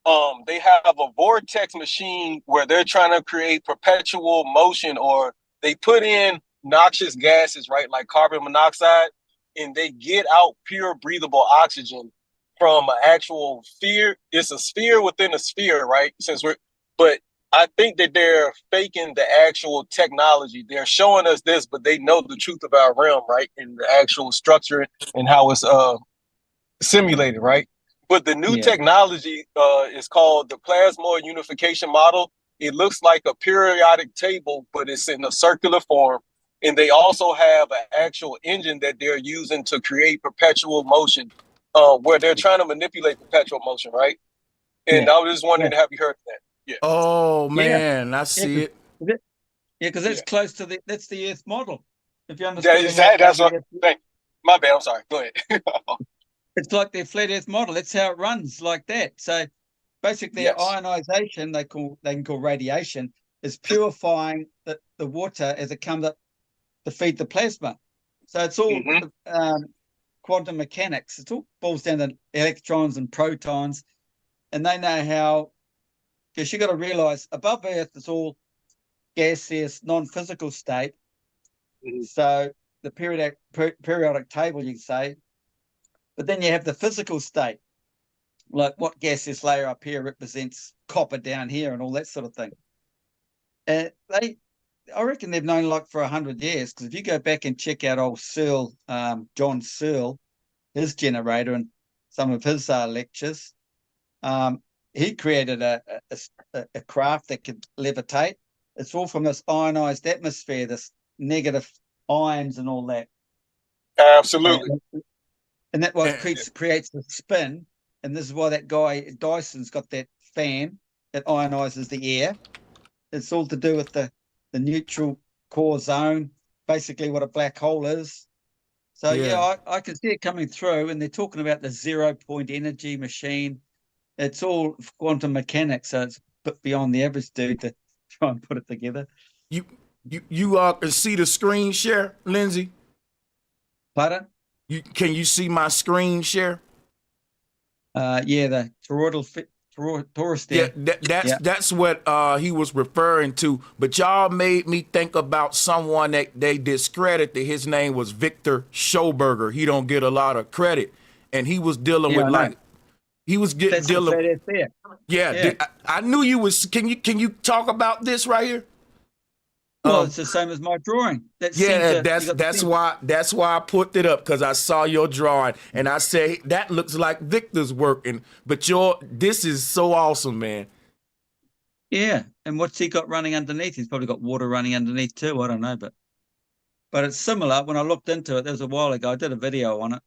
a vortex machine where they're trying to create perpetual motion, or they put in noxious gases, right, like carbon monoxide, and they get out pure breathable oxygen from an actual sphere. It's a sphere within a sphere, right? But I think that they're faking the actual technology. They're showing us this, but they know the truth of our realm, right? And the actual structure and how it's simulated, right? But the new technology is called the plasma unification model. It looks like a periodic table, but it's in a circular form. And they also have an actual engine that they're using to create perpetual motion, where they're trying to manipulate perpetual motion, right? And I was just wondering, have you heard of that? Yeah. Oh man, I see it. Yeah, because that's close to that's the Earth model. If you That, understand that's what. Thank you. My bad. I'm sorry. Go ahead. it's like their flat Earth model. That's how it runs, like that. So basically, ionization they can call radiation is purifying the water as it comes up to feed the plasma. So it's all quantum mechanics. It all boils down to electrons and protons, and they know how. Because you got to realize above Earth it's all gaseous, non-physical state. So the periodic table, you can say, but then you have the physical state, like what gaseous layer up here represents copper down here and all that sort of thing. And I reckon they've known like for 100 years, because if you go back and check out old Searle, John Searle, his generator and some of his lectures, he created a craft that could levitate. It's all from this ionized atmosphere, this negative ions and all that. Absolutely. And that what creates the spin. And this is why that guy Dyson's got that fan that ionizes the air. It's all to do with the neutral core zone, basically what a black hole is. So I can see it coming through, and they're talking about the 0-point energy machine. It's all quantum mechanics, so it's a bit beyond the average dude to try and put it together. You can see the screen share, Lindsay? Pardon? Can you see my screen share? The torus there. Yeah, that's what he was referring to. But y'all made me think about someone that they discredited. His name was Victor Schoberger. He don't get a lot of credit, and he was dealing with he was dealing. There. Yeah. I knew you was. Can you talk about this right here? Well, it's the same as my drawing. That's why I put it up, because I saw your drawing and I say that looks like Victor's work, but this is so awesome, man. Yeah, and what's he got running underneath? He's probably got water running underneath too. I don't know, but it's similar. When I looked into it, that was a while ago. I did a video on it.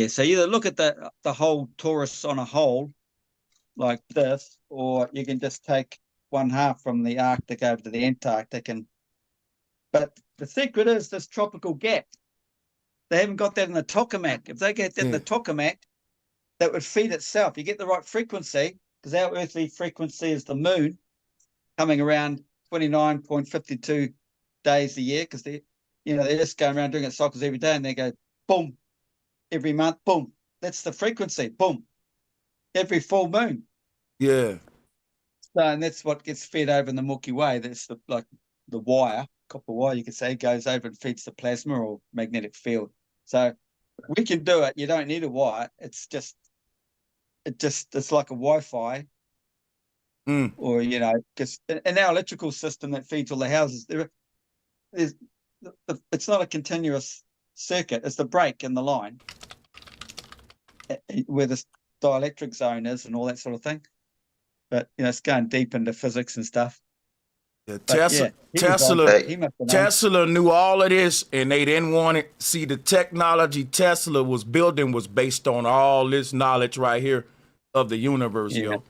So either look at the whole torus on a whole like this, or you can just take one half from the Arctic over to the Antarctic. But the secret is this tropical gap. They haven't got that in the tokamak. If they get that in the tokamak, that would feed itself. You get the right frequency, because our earthly frequency is the moon coming around 29.52 days a year, because they're just going around doing its cycles every day, and they go boom every month, boom. That's the frequency, boom, every full moon. Yeah. So, and that's what gets fed over in the Milky Way. That's like the wire, copper wire, you could say, goes over and feeds the plasma or magnetic field. So we can do it. You don't need a wire. It's like a Wi-Fi, or because in our electrical system that feeds all the houses, it's not a continuous circuit. It's the break in the line where the dielectric zone is and all that sort of thing. But it's going deep into physics and stuff. Yeah, Tesla knew all of this, and they didn't want it. See, the technology Tesla was building was based on all this knowledge right here of the universe, yo.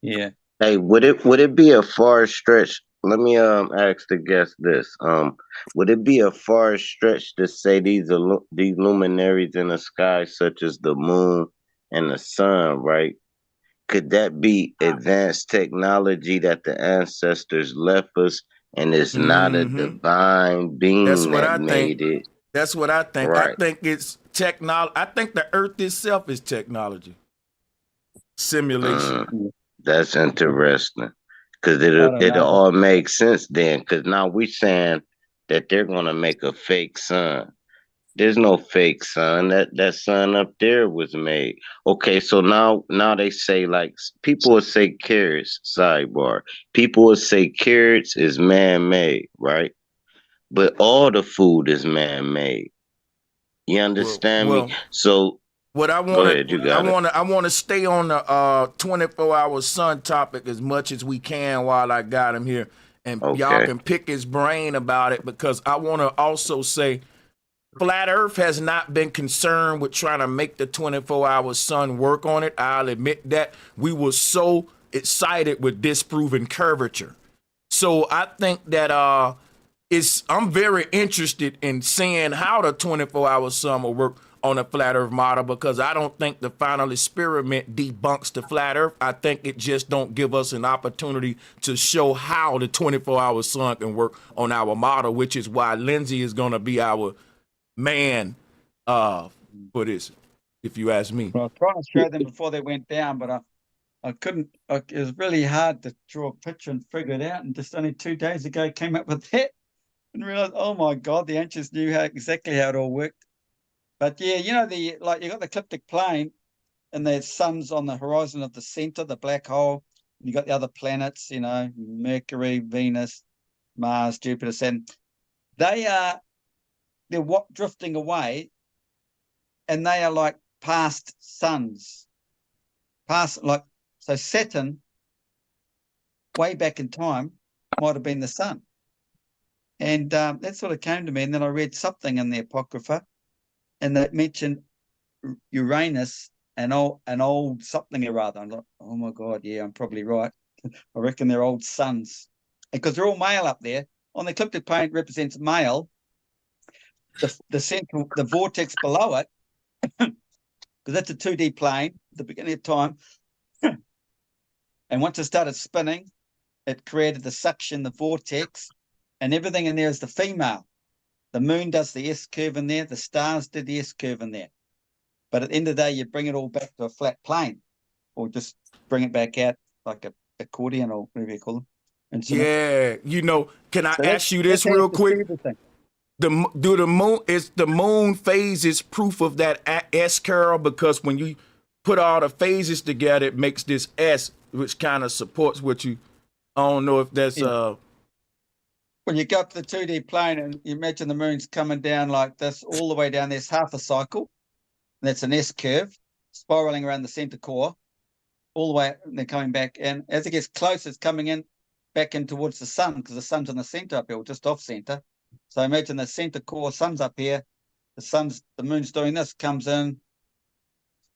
Yeah. Hey, would it be a far stretch? Let me ask the guest this. Would it be a far stretch to say these luminaries in the sky, such as the moon and the sun, right? Could that be advanced technology that the ancestors left us, and it's not a divine being that made it? That's what I think. Right. I think it's technology. I think the Earth itself is technology. Simulation. That's interesting, because it'll all make sense then. Because now we're saying that they're gonna make a fake sun. There's no fake sun. That sun up there was made. Okay, so now they say like people will say carrots. Sidebar. People will say carrots is man made, right? But all the food is man made. You Well, understand me? well, So what I go want ahead, you to, I got it. want to, I want to stay on the 24-hour sun topic as much as we can while I got him here, and y'all Okay. can pick his brain about it because I want to also say Flat Earth has not been concerned with trying to make the 24-hour sun work on it. I'll admit that we were so excited with disproving curvature. So I think that I'm very interested in seeing how the 24-hour sun will work on a flat Earth model because I don't think the final experiment debunks the flat Earth. I think it just don't give us an opportunity to show how the 24-hour sun can work on our model, which is why Lindsay is going to be our man for this, if you ask me. Well, I was trying to show them before they went down, but I couldn't. It was really hard to draw a picture and figure it out. And just only 2 days ago, came up with that and realized, oh my God, the ancients knew exactly how it all worked. But yeah, you know, you got the ecliptic plane and there's suns on the horizon of the center, the black hole. You got the other planets, you know, Mercury, Venus, Mars, Jupiter, Saturn. They're drifting away, and they are like past suns. So Saturn, way back in time, might have been the sun. And that sort of came to me. And then I read something in the Apocrypha, and that mentioned Uranus and old something or other. I'm like, oh my God, yeah, I'm probably right. I reckon they're old suns because they're all male up there. On the ecliptic plane, it represents male. The central, the vortex below it, because that's a 2D plane at the beginning of time. And once it started spinning, it created the suction, the vortex, and everything in there is the female. The moon does the S curve in there, the stars did the S curve in there. But at the end of the day, you bring it all back to a flat plane, or just bring it back out like a accordion or whatever you call them. Instruments. Yeah, can I So ask you that's this how you real perceive quick? everything. The moon is the moon phases proof of that S curve because when you put all the phases together, it makes this S, which kind of supports what you. I don't know if that's Yeah. When you go up to the 2D plane and you imagine the moon's coming down like this, all the way down, there's half a cycle. And that's an S curve, spiraling around the center core, all the way, and they're coming back. And as it gets close, it's coming in back in towards the sun because the sun's in the center up here, or just off center. So imagine the center core, sun's up here, the moon's doing this, comes in,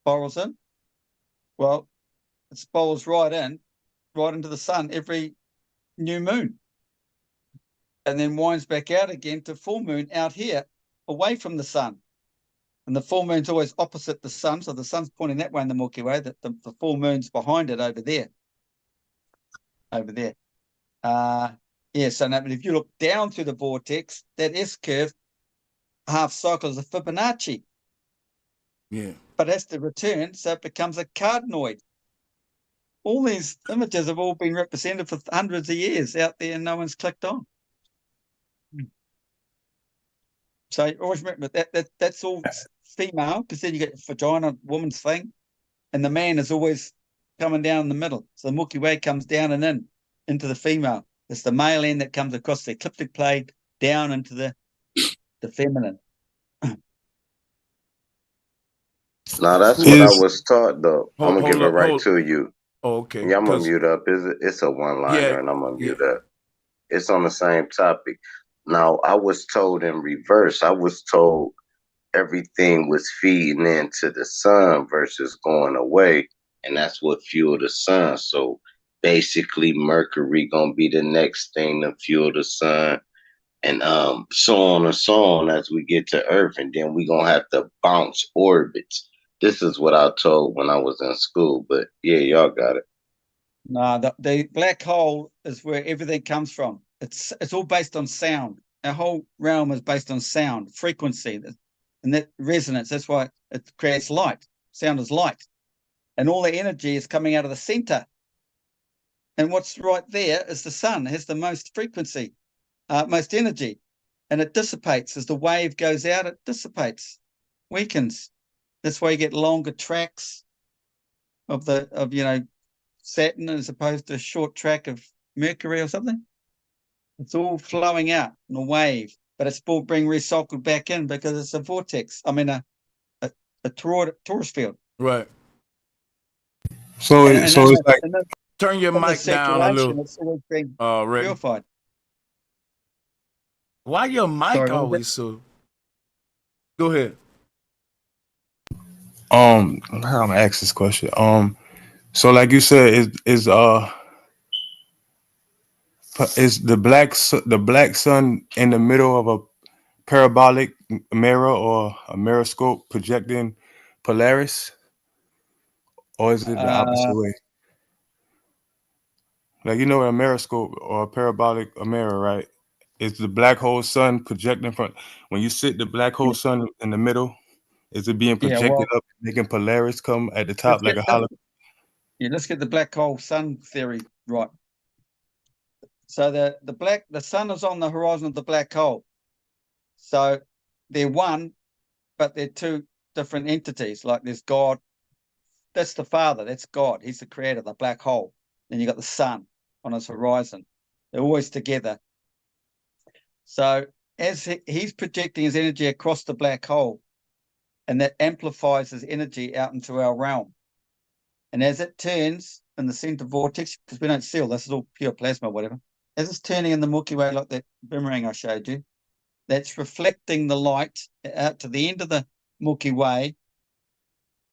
spirals in. Well, it spirals right into the sun every new moon, and then winds back out again to full moon out here, away from the sun. And the full moon's always opposite the sun, so the sun's pointing that way in the Milky Way. That the full moon's behind it over there. Yeah. So now, but if you look down through the vortex, that S curve half cycle is a Fibonacci, yeah. but has to return, so it becomes a cardinoid. All these images have all been represented for hundreds of years out there, and no one's clicked on. So always remember that's all female, because then you get vagina, woman's thing, and the man is always coming down in the middle. So the Milky Way comes down and into the female. It's the male end that comes across the ecliptic plane down into the feminine. Now that's what I Is was taught though. I'm gonna give it right Hold. to you. Oh, okay, Yeah, I'm gonna because mute up. It's a one yeah, liner and I'm gonna yeah, mute up. It's on the same topic. Now I was told in reverse. I was told everything was feeding into the sun versus going away, and that's what fueled the sun. So basically, Mercury gonna be the next thing to fuel the sun, and so on and so on as we get to Earth, and then we gonna have to bounce orbits. This is what I told when I was in school, but yeah, y'all got it. No, the black hole is where everything comes from. It's all based on sound. Our whole realm is based on sound, frequency, and that resonance. That's why it creates light. Sound is light, and all the energy is coming out of the center. And what's right there is the sun. It has the most frequency, most energy, and it dissipates. As the wave goes out, it dissipates, weakens. That's why you get longer tracks of Saturn as opposed to a short track of Mercury or something. It's all flowing out in a wave, but it's all being recycled back in because it's a vortex. I mean, a torus field. Right. So it's like turn your mic down a little. It's always being Rick. purified. Why your mic always so? Go ahead. how I'm gonna ask this question. So like you said, is the black sun in the middle of a parabolic mirror or a miroscope projecting Polaris, or is it the opposite way? Like, you know, a miroscope or a parabolic mirror, right? Is the black hole sun projecting from when you sit the black hole sun in the middle? Is it being projected up, making Polaris come at the top like a hologram? Yeah, let's get the black hole sun theory right. So the sun is on the horizon of the black hole. So they're one, but they're two different entities. Like there's God, that's the Father, that's God. He's the creator of the black hole. Then you got the sun on his horizon. They're always together. So as he's projecting his energy across the black hole, and that amplifies his energy out into our realm. And as it turns in the center vortex, because we don't see all this, is all pure plasma, whatever. As it's turning in the Milky Way, like that boomerang I showed you, that's reflecting the light out to the end of the Milky Way.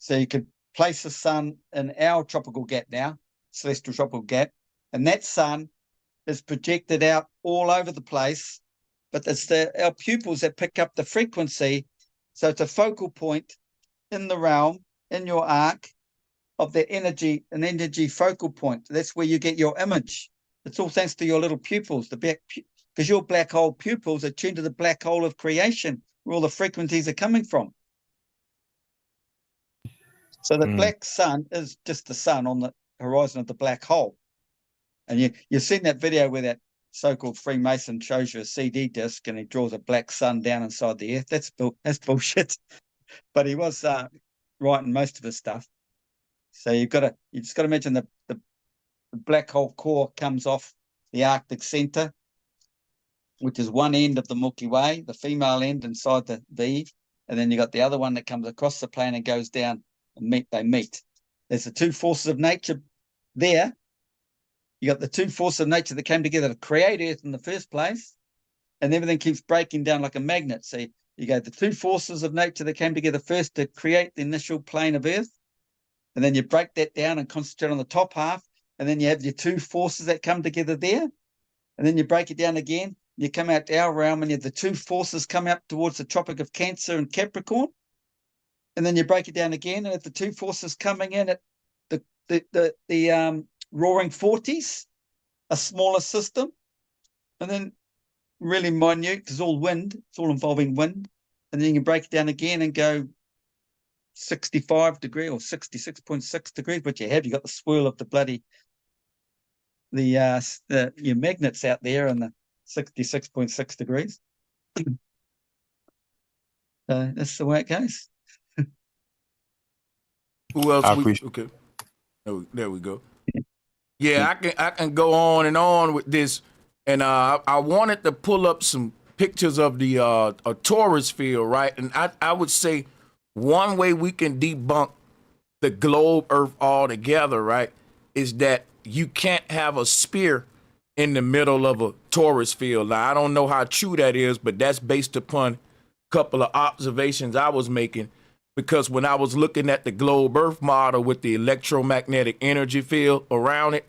So you could place the sun in our tropical gap now, celestial tropical gap, and that sun is projected out all over the place, but it's our pupils that pick up the frequency. So it's a focal point in the realm, in your arc, of the energy, an energy focal point. That's where you get your image. It's all thanks to your little pupils, because your black hole pupils are tuned to the black hole of creation, where all the frequencies are coming from. So the black sun is just the sun on the horizon of the black hole. And you've seen that video where that so-called Freemason shows you a CD disc and he draws a black sun down inside the earth. That's bullshit. But he was writing most of his stuff. So you just got to imagine the black hole core comes off the Arctic center, which is one end of the Milky Way, the female end inside the V, and then you got the other one that comes across the plane and goes down and they meet. There's the two forces of nature there. You got the two forces of nature that came together to create Earth in the first place, and everything keeps breaking down like a magnet. So you go the two forces of nature that came together first to create the initial plane of Earth, and then you break that down and concentrate on the top half, and then you have your two forces that come together there, and then you break it down again. You come out to our realm, and you have the two forces come out towards the Tropic of Cancer and Capricorn, and then you break it down again, and if the two forces coming in at the roaring 40s, a smaller system, and then really minute, because all wind, it's all involving wind, and then you can break it down again and go 65 degrees or 66.6 degrees, but you got the swirl of the bloody your magnets out there in the 66.6 degrees. That's the way it goes. Who else? Okay, there we go. Yeah, I can go on and on with this, and I wanted to pull up some pictures of the a torus field, right? And I would say one way we can debunk the globe Earth altogether, right, is that you can't have a sphere in the middle of a torus field. Now, I don't know how true that is, but that's based upon a couple of observations I was making, because when I was looking at the globe Earth model with the electromagnetic energy field around it,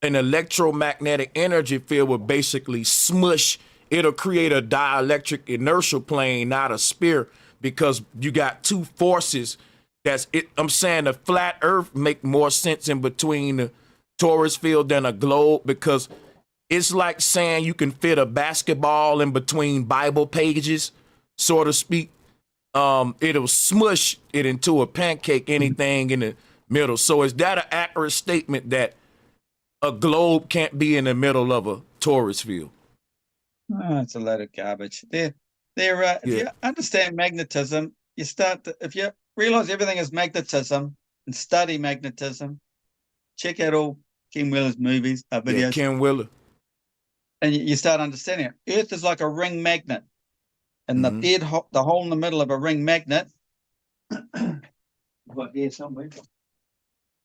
an electromagnetic energy field will basically smush. It'll create a dielectric inertial plane, not a sphere, because you got two forces. That's it. I'm saying the flat Earth make more sense in between the torus field than a globe, because it's like saying you can fit a basketball in between Bible pages, so to speak. It'll smush it into a pancake, anything in the middle. So is that an accurate statement that a globe can't be in the middle of a torus field? Oh, it's a load of garbage. If Yeah. you understand magnetism, if you realize everything is magnetism and study magnetism, check out all Ken Wheeler's movies, Yeah, videos, Ken Wheeler. and you start understanding it. Earth is like a ring magnet, and Mhm. the hole in the middle of a ring magnet. What here somewhere?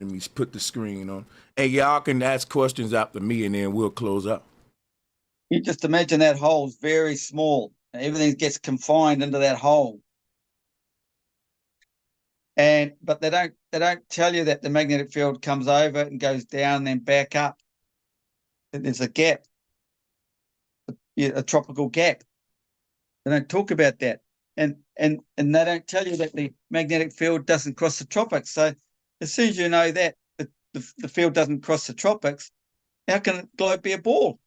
Let me put the screen on. Hey, y'all can ask questions after me, and then we'll close out. You just imagine that hole's very small, and everything gets confined into that hole. But they don't tell you that the magnetic field comes over and goes down, and then back up. There's a gap, a tropical gap. They don't talk about that, and they don't tell you that the magnetic field doesn't cross the tropics. So as soon as you know that the field doesn't cross the tropics, how can the globe be a ball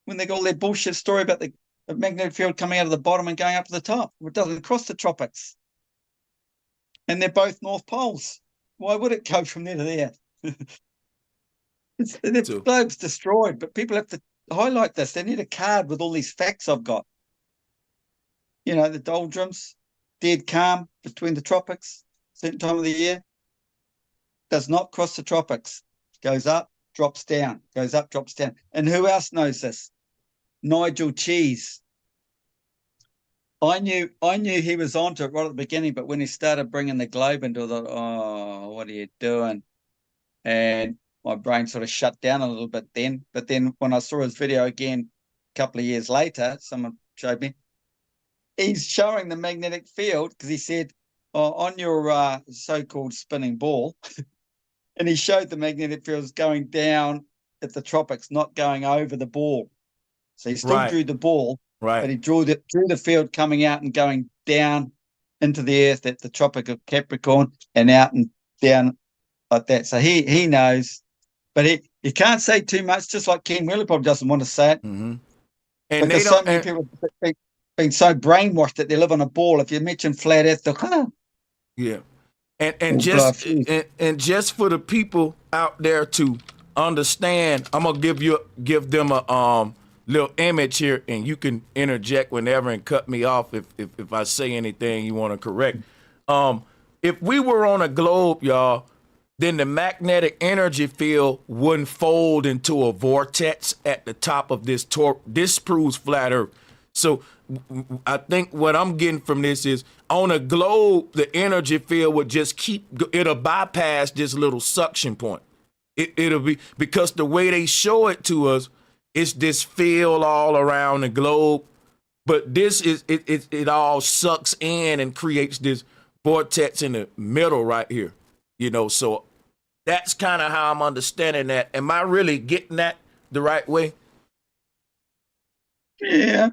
when they got all their bullshit story about the magnetic field coming out of the bottom and going up to the top? It doesn't cross the tropics, and they're both north poles. Why would it go from there to there? The globe's destroyed, but people have to highlight this. They need a card with all these facts I've got. You know, the doldrums, dead calm between the tropics, certain time of the year, does not cross the tropics. Goes up, drops down, goes up, drops down. And who else knows this? Nigel Cheese. I knew he was onto it right at the beginning, but when he started bringing the globe into it, oh, what are you doing? And my brain sort of shut down a little bit then. But then when I saw his video again a couple of years later, someone showed me, he's showing the magnetic field because he said, on your so-called spinning ball, and he showed the magnetic fields going down at the tropics, not going over the ball. So he still drew the ball, but he drew the field coming out and going down into the earth at the Tropic of Capricorn and out and down like that. So he knows, but he can't say too much, just like Ken Wheeler probably doesn't want to say it. Mm-hmm. And because so many people have been so brainwashed that they live on a ball. If you mention flat earth, they'll yeah. And just for the people out there to understand, I'm gonna give them a little image here, and you can interject whenever and cut me off if I say anything you want to correct. If we were on a globe, y'all, then the magnetic energy field wouldn't fold into a vortex at the top of this this proves flat Earth. So I think what I'm getting from this is on a globe, the energy field would just it'll bypass this little suction point. It'll be because the way they show it to us, it's this field all around the globe, but this is it all sucks in and creates this vortex in the middle right here. You know, so that's kind of how I'm understanding that. Am I really getting that the right way? Yeah.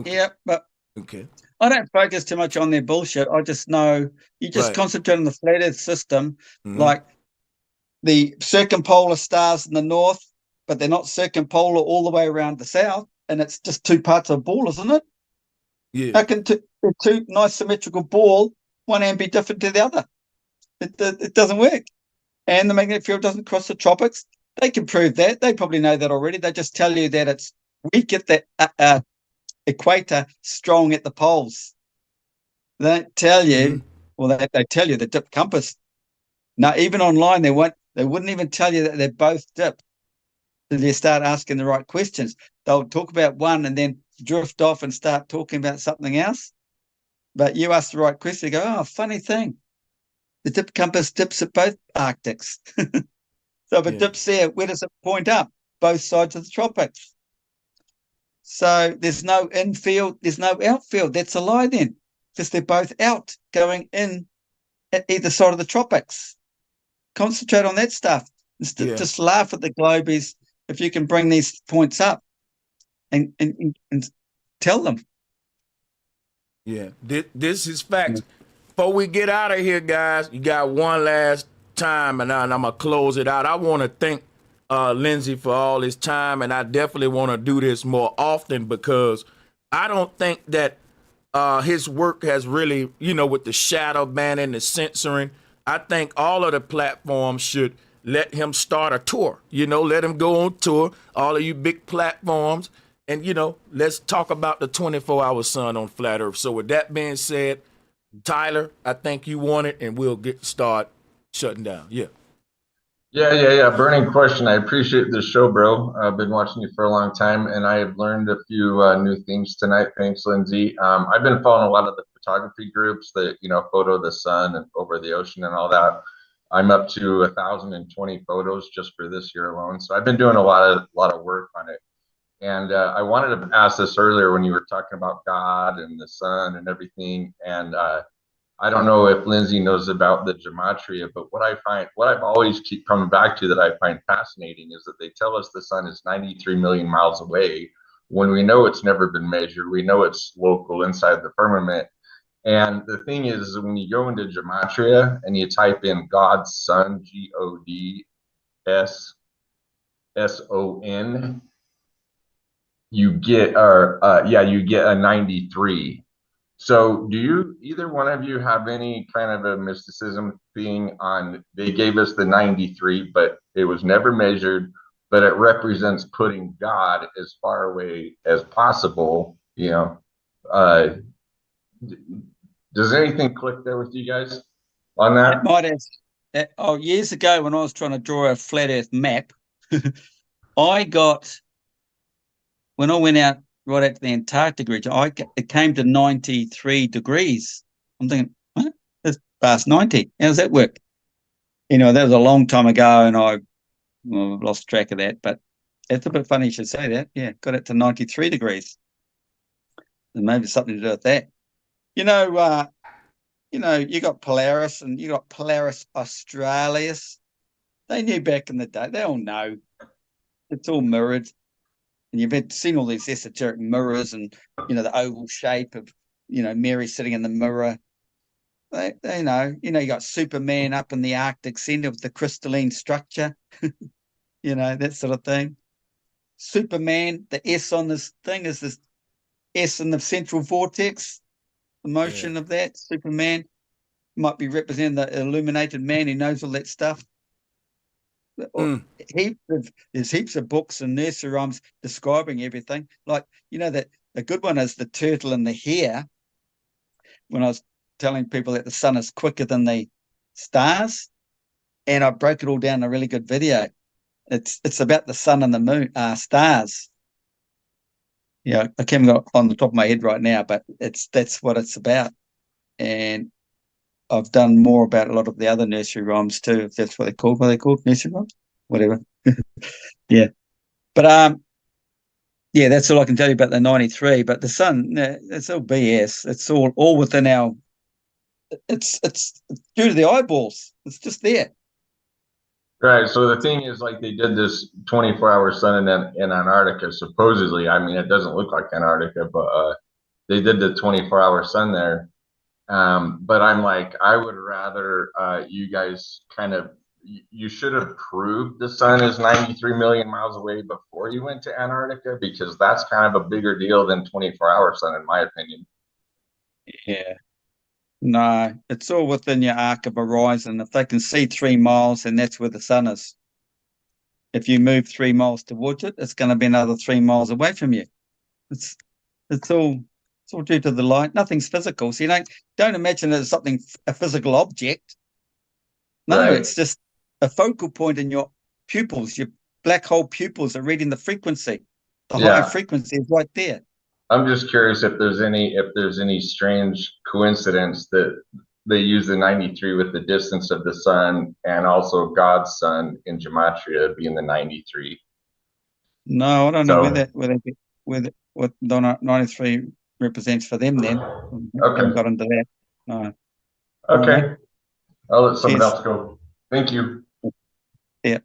Yeah, but I don't focus too much on their bullshit. I just know you just concentrate on the flat earth system, like the circumpolar stars in the north, but they're not circumpolar all the way around the south, and it's just two parts of a ball, isn't it? Yeah. How can two nice symmetrical ball, one end be different to the other? It doesn't work. And the magnetic field doesn't cross the tropics. They can prove that. They probably know that already. They just tell you that it's weak at the equator, strong at the poles. They don't tell you, well, they tell you the dip compass. Now, even online, they wouldn't even tell you that they're both dipped until you start asking the right questions. They'll talk about one and then drift off and start talking about something else. But you ask the right question, they go, oh, funny thing. The dip compass dips at both Arctics. So if it dips there, where does it point up? Both sides of the tropics. So there's no infield, there's no outfield. That's a lie then, because they're both out going in at either side of the tropics. Concentrate on that stuff. Just laugh at the globies if you can bring these points up and tell them. Yeah, this is facts. Before we get out of here, guys, you got one last time, and I'm going to close it out. I want to thank Lindsay for all his time, and I definitely want to do this more often because I don't think that his work has really, with the shadow banning, the censoring, I think all of the platforms should let him start a tour, let him go on tour, all of you big platforms, And, let's talk about the 24-hour sun on flat Earth. So with that being said, Tyler, I think you want it, and we'll start shutting down. Yeah. Yeah. Burning question. I appreciate this show, bro. I've been watching you for a long time, and I have learned a few new things tonight. Thanks, Lindsay. I've been following a lot of the photography groups that, photo the sun and over the ocean and all that. I'm up to 1,020 photos just for this year alone. So I've been doing a lot of work on it. And I wanted to ask this earlier when you were talking about God and the sun and everything. And I don't know if Lindsay knows about the gematria, but what I've always keep coming back to that I find fascinating is that they tell us the sun is 93 million miles away when we know it's never been measured. We know it's local inside the firmament. And the thing is, when you go into gematria and you type in God's Son, GODSSON, you get a 93. So do you, either one of you, have any kind of a mysticism thing on, they gave us the 93, but it was never measured, but it represents putting God as far away as possible, does anything click there with you guys on that? It might have. Years ago when I was trying to draw a flat Earth map, when I went out right out to the Antarctic region, it came to 93 degrees. I'm thinking, what? It's past 90. How does that work? That was a long time ago, and I've lost track of that. But it's a bit funny you should say that. Yeah, got it to 93 degrees. And maybe something to do with that. You got Polaris and you got Polaris Australis. They knew back in the day. They all know. It's all mirrored. And you've seen all these esoteric mirrors and, the oval shape of, Mary sitting in the mirror. They know. You got Superman up in the Arctic center with the crystalline structure, that sort of thing. Superman, the S on this thing is this S in the central vortex. The motion of that, Superman, might be representing the illuminated man who knows all that stuff. There's heaps of books and nursery rhymes describing everything. Like, that the good one is the turtle and the hare. When I was telling people that the sun is quicker than the stars, and I broke it all down in a really good video. It's about the sun and the moon, stars. I can't go on the top of my head right now, but that's what it's about. And I've done more about a lot of the other nursery rhymes too, if that's what they're called. What are they called? Nursery rhymes? Whatever. Yeah. But that's all I can tell you about the 93. But the sun, it's all BS. It's all within our. It's due to the eyeballs. It's just there. Right. So the thing is, like, they did this 24-hour sun in Antarctica. Supposedly, I mean, it doesn't look like Antarctica, but they did the 24-hour sun there. But I'm like, I would rather you guys you should have proved the sun is 93 million miles away before you went to Antarctica, because that's kind of a bigger deal than 24-hour sun, in my opinion. Yeah. No, it's all within your arc of horizon. If they can see 3 miles, then that's where the sun is. If you move 3 miles towards it, it's going to be another 3 miles away from you. It's all due to the light. Nothing's physical. So you don't imagine it as a physical object. No, right. It's just a focal point in your pupils. Your black hole pupils are reading the frequency. The higher frequency is right there. I'm just curious if there's any strange coincidence that they use the 93 with the distance of the sun and also God's sun in gematria being the 93. No, I don't know what the 93 represents for them then. I haven't got into that. No. Okay. I'll let someone else go. Thank you. Yeah.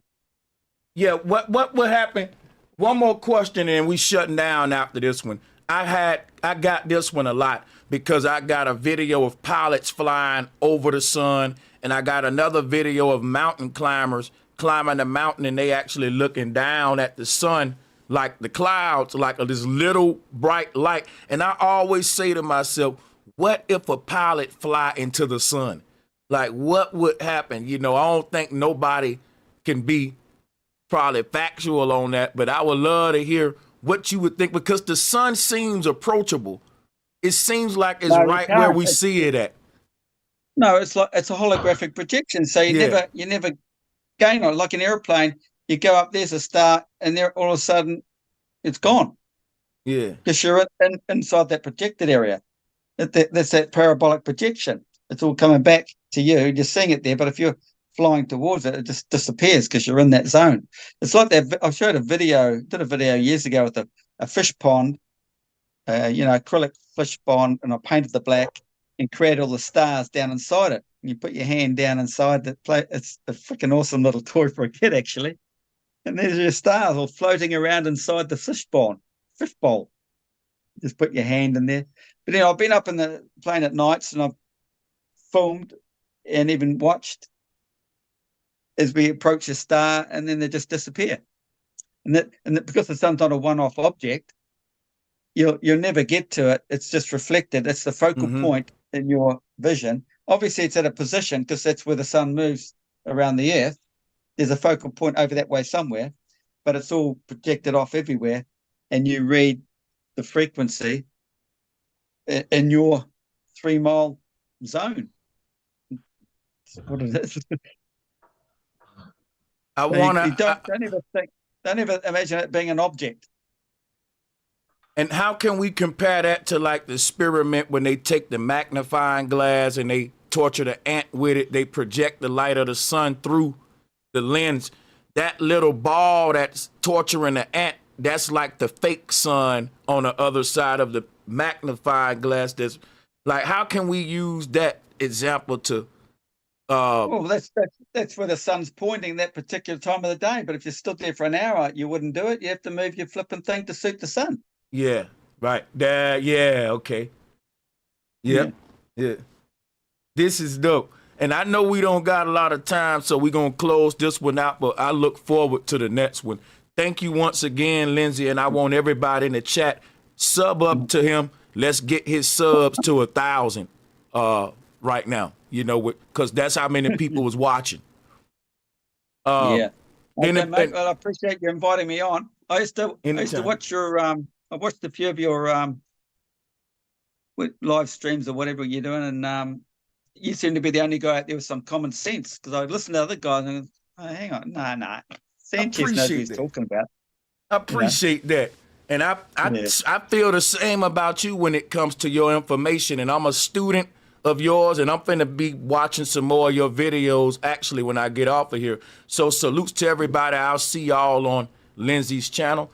Yeah, what will happen? One more question and we shutting down after this one. I got this one a lot because I got a video of pilots flying over the sun, and I got another video of mountain climbers climbing the mountain, and they actually looking down at the sun like the clouds, like this little bright light. And I always say to myself, what if a pilot fly into the sun? Like, what would happen? I don't think nobody can be probably factual on that, but I would love to hear what you would think, because the sun seems approachable. It seems like it's No, you right where can't. we see it at. No, it's like it's a holographic projection. So you Yeah. never gain on it. Like an airplane, you go up, there's a star, and there all of a sudden it's gone Yeah. because you're inside that projected area. That's that parabolic projection. It's all coming back to you. You're seeing it there, but if you're flying towards it, it just disappears because you're in that zone. It's like that. I showed did a video years ago with a fish pond, acrylic fish pond, and I painted the black and created all the stars down inside it. And you put your hand down inside that play. It's a freaking awesome little toy for a kid, actually. And there's your stars all floating around inside the fish bowl. Just put your hand in there. But I've been up in the plane at nights and I've filmed and even watched as we approach a star, and then they just disappear. And that because the sun's not a one-off object, you'll never get to it. It's just reflected. It's the focal point in your vision. Obviously, it's at a position because that's where the sun moves around the Earth. There's a focal point over that way somewhere, but it's all projected off everywhere, and you read the frequency in your 3 mile zone. That's what it is. I want to. Don't ever imagine it being an object. And how can we compare that to like the experiment when they take the magnifying glass and they torture the ant with it? They project the light of the sun through the lens. That little ball that's torturing the ant, that's like the fake sun on the other side of the magnifying glass. That's like, how can we use that example to? Well, that's where the sun's pointing that particular time of the day. But if you stood there for an hour, you wouldn't do it. You have to move your flipping thing to suit the sun. Yeah, right. Yeah, okay. Yep. Yeah. This is dope. And I know we don't got a lot of time, so we're going to close this one out, but I look forward to the next one. Thank you once again, Lindsay, and I want everybody in the chat, sub up to him. Let's get his subs to 1,000 right now, because that's how many people was watching. Yeah. Okay, mate, well, I appreciate you inviting me on. I used to watch your I watched a few of your live streams or whatever you're doing, and you seem to be the only guy out there with some common sense, because I listened to other guys and hang on, no. Sanchez knows what he's talking about. I appreciate that. And I feel the same about you when it comes to your information. And I'm a student of yours, and I'm finna be watching some more of your videos actually when I get off of here. So salutes to everybody. I'll see y'all on Lindsay's channel.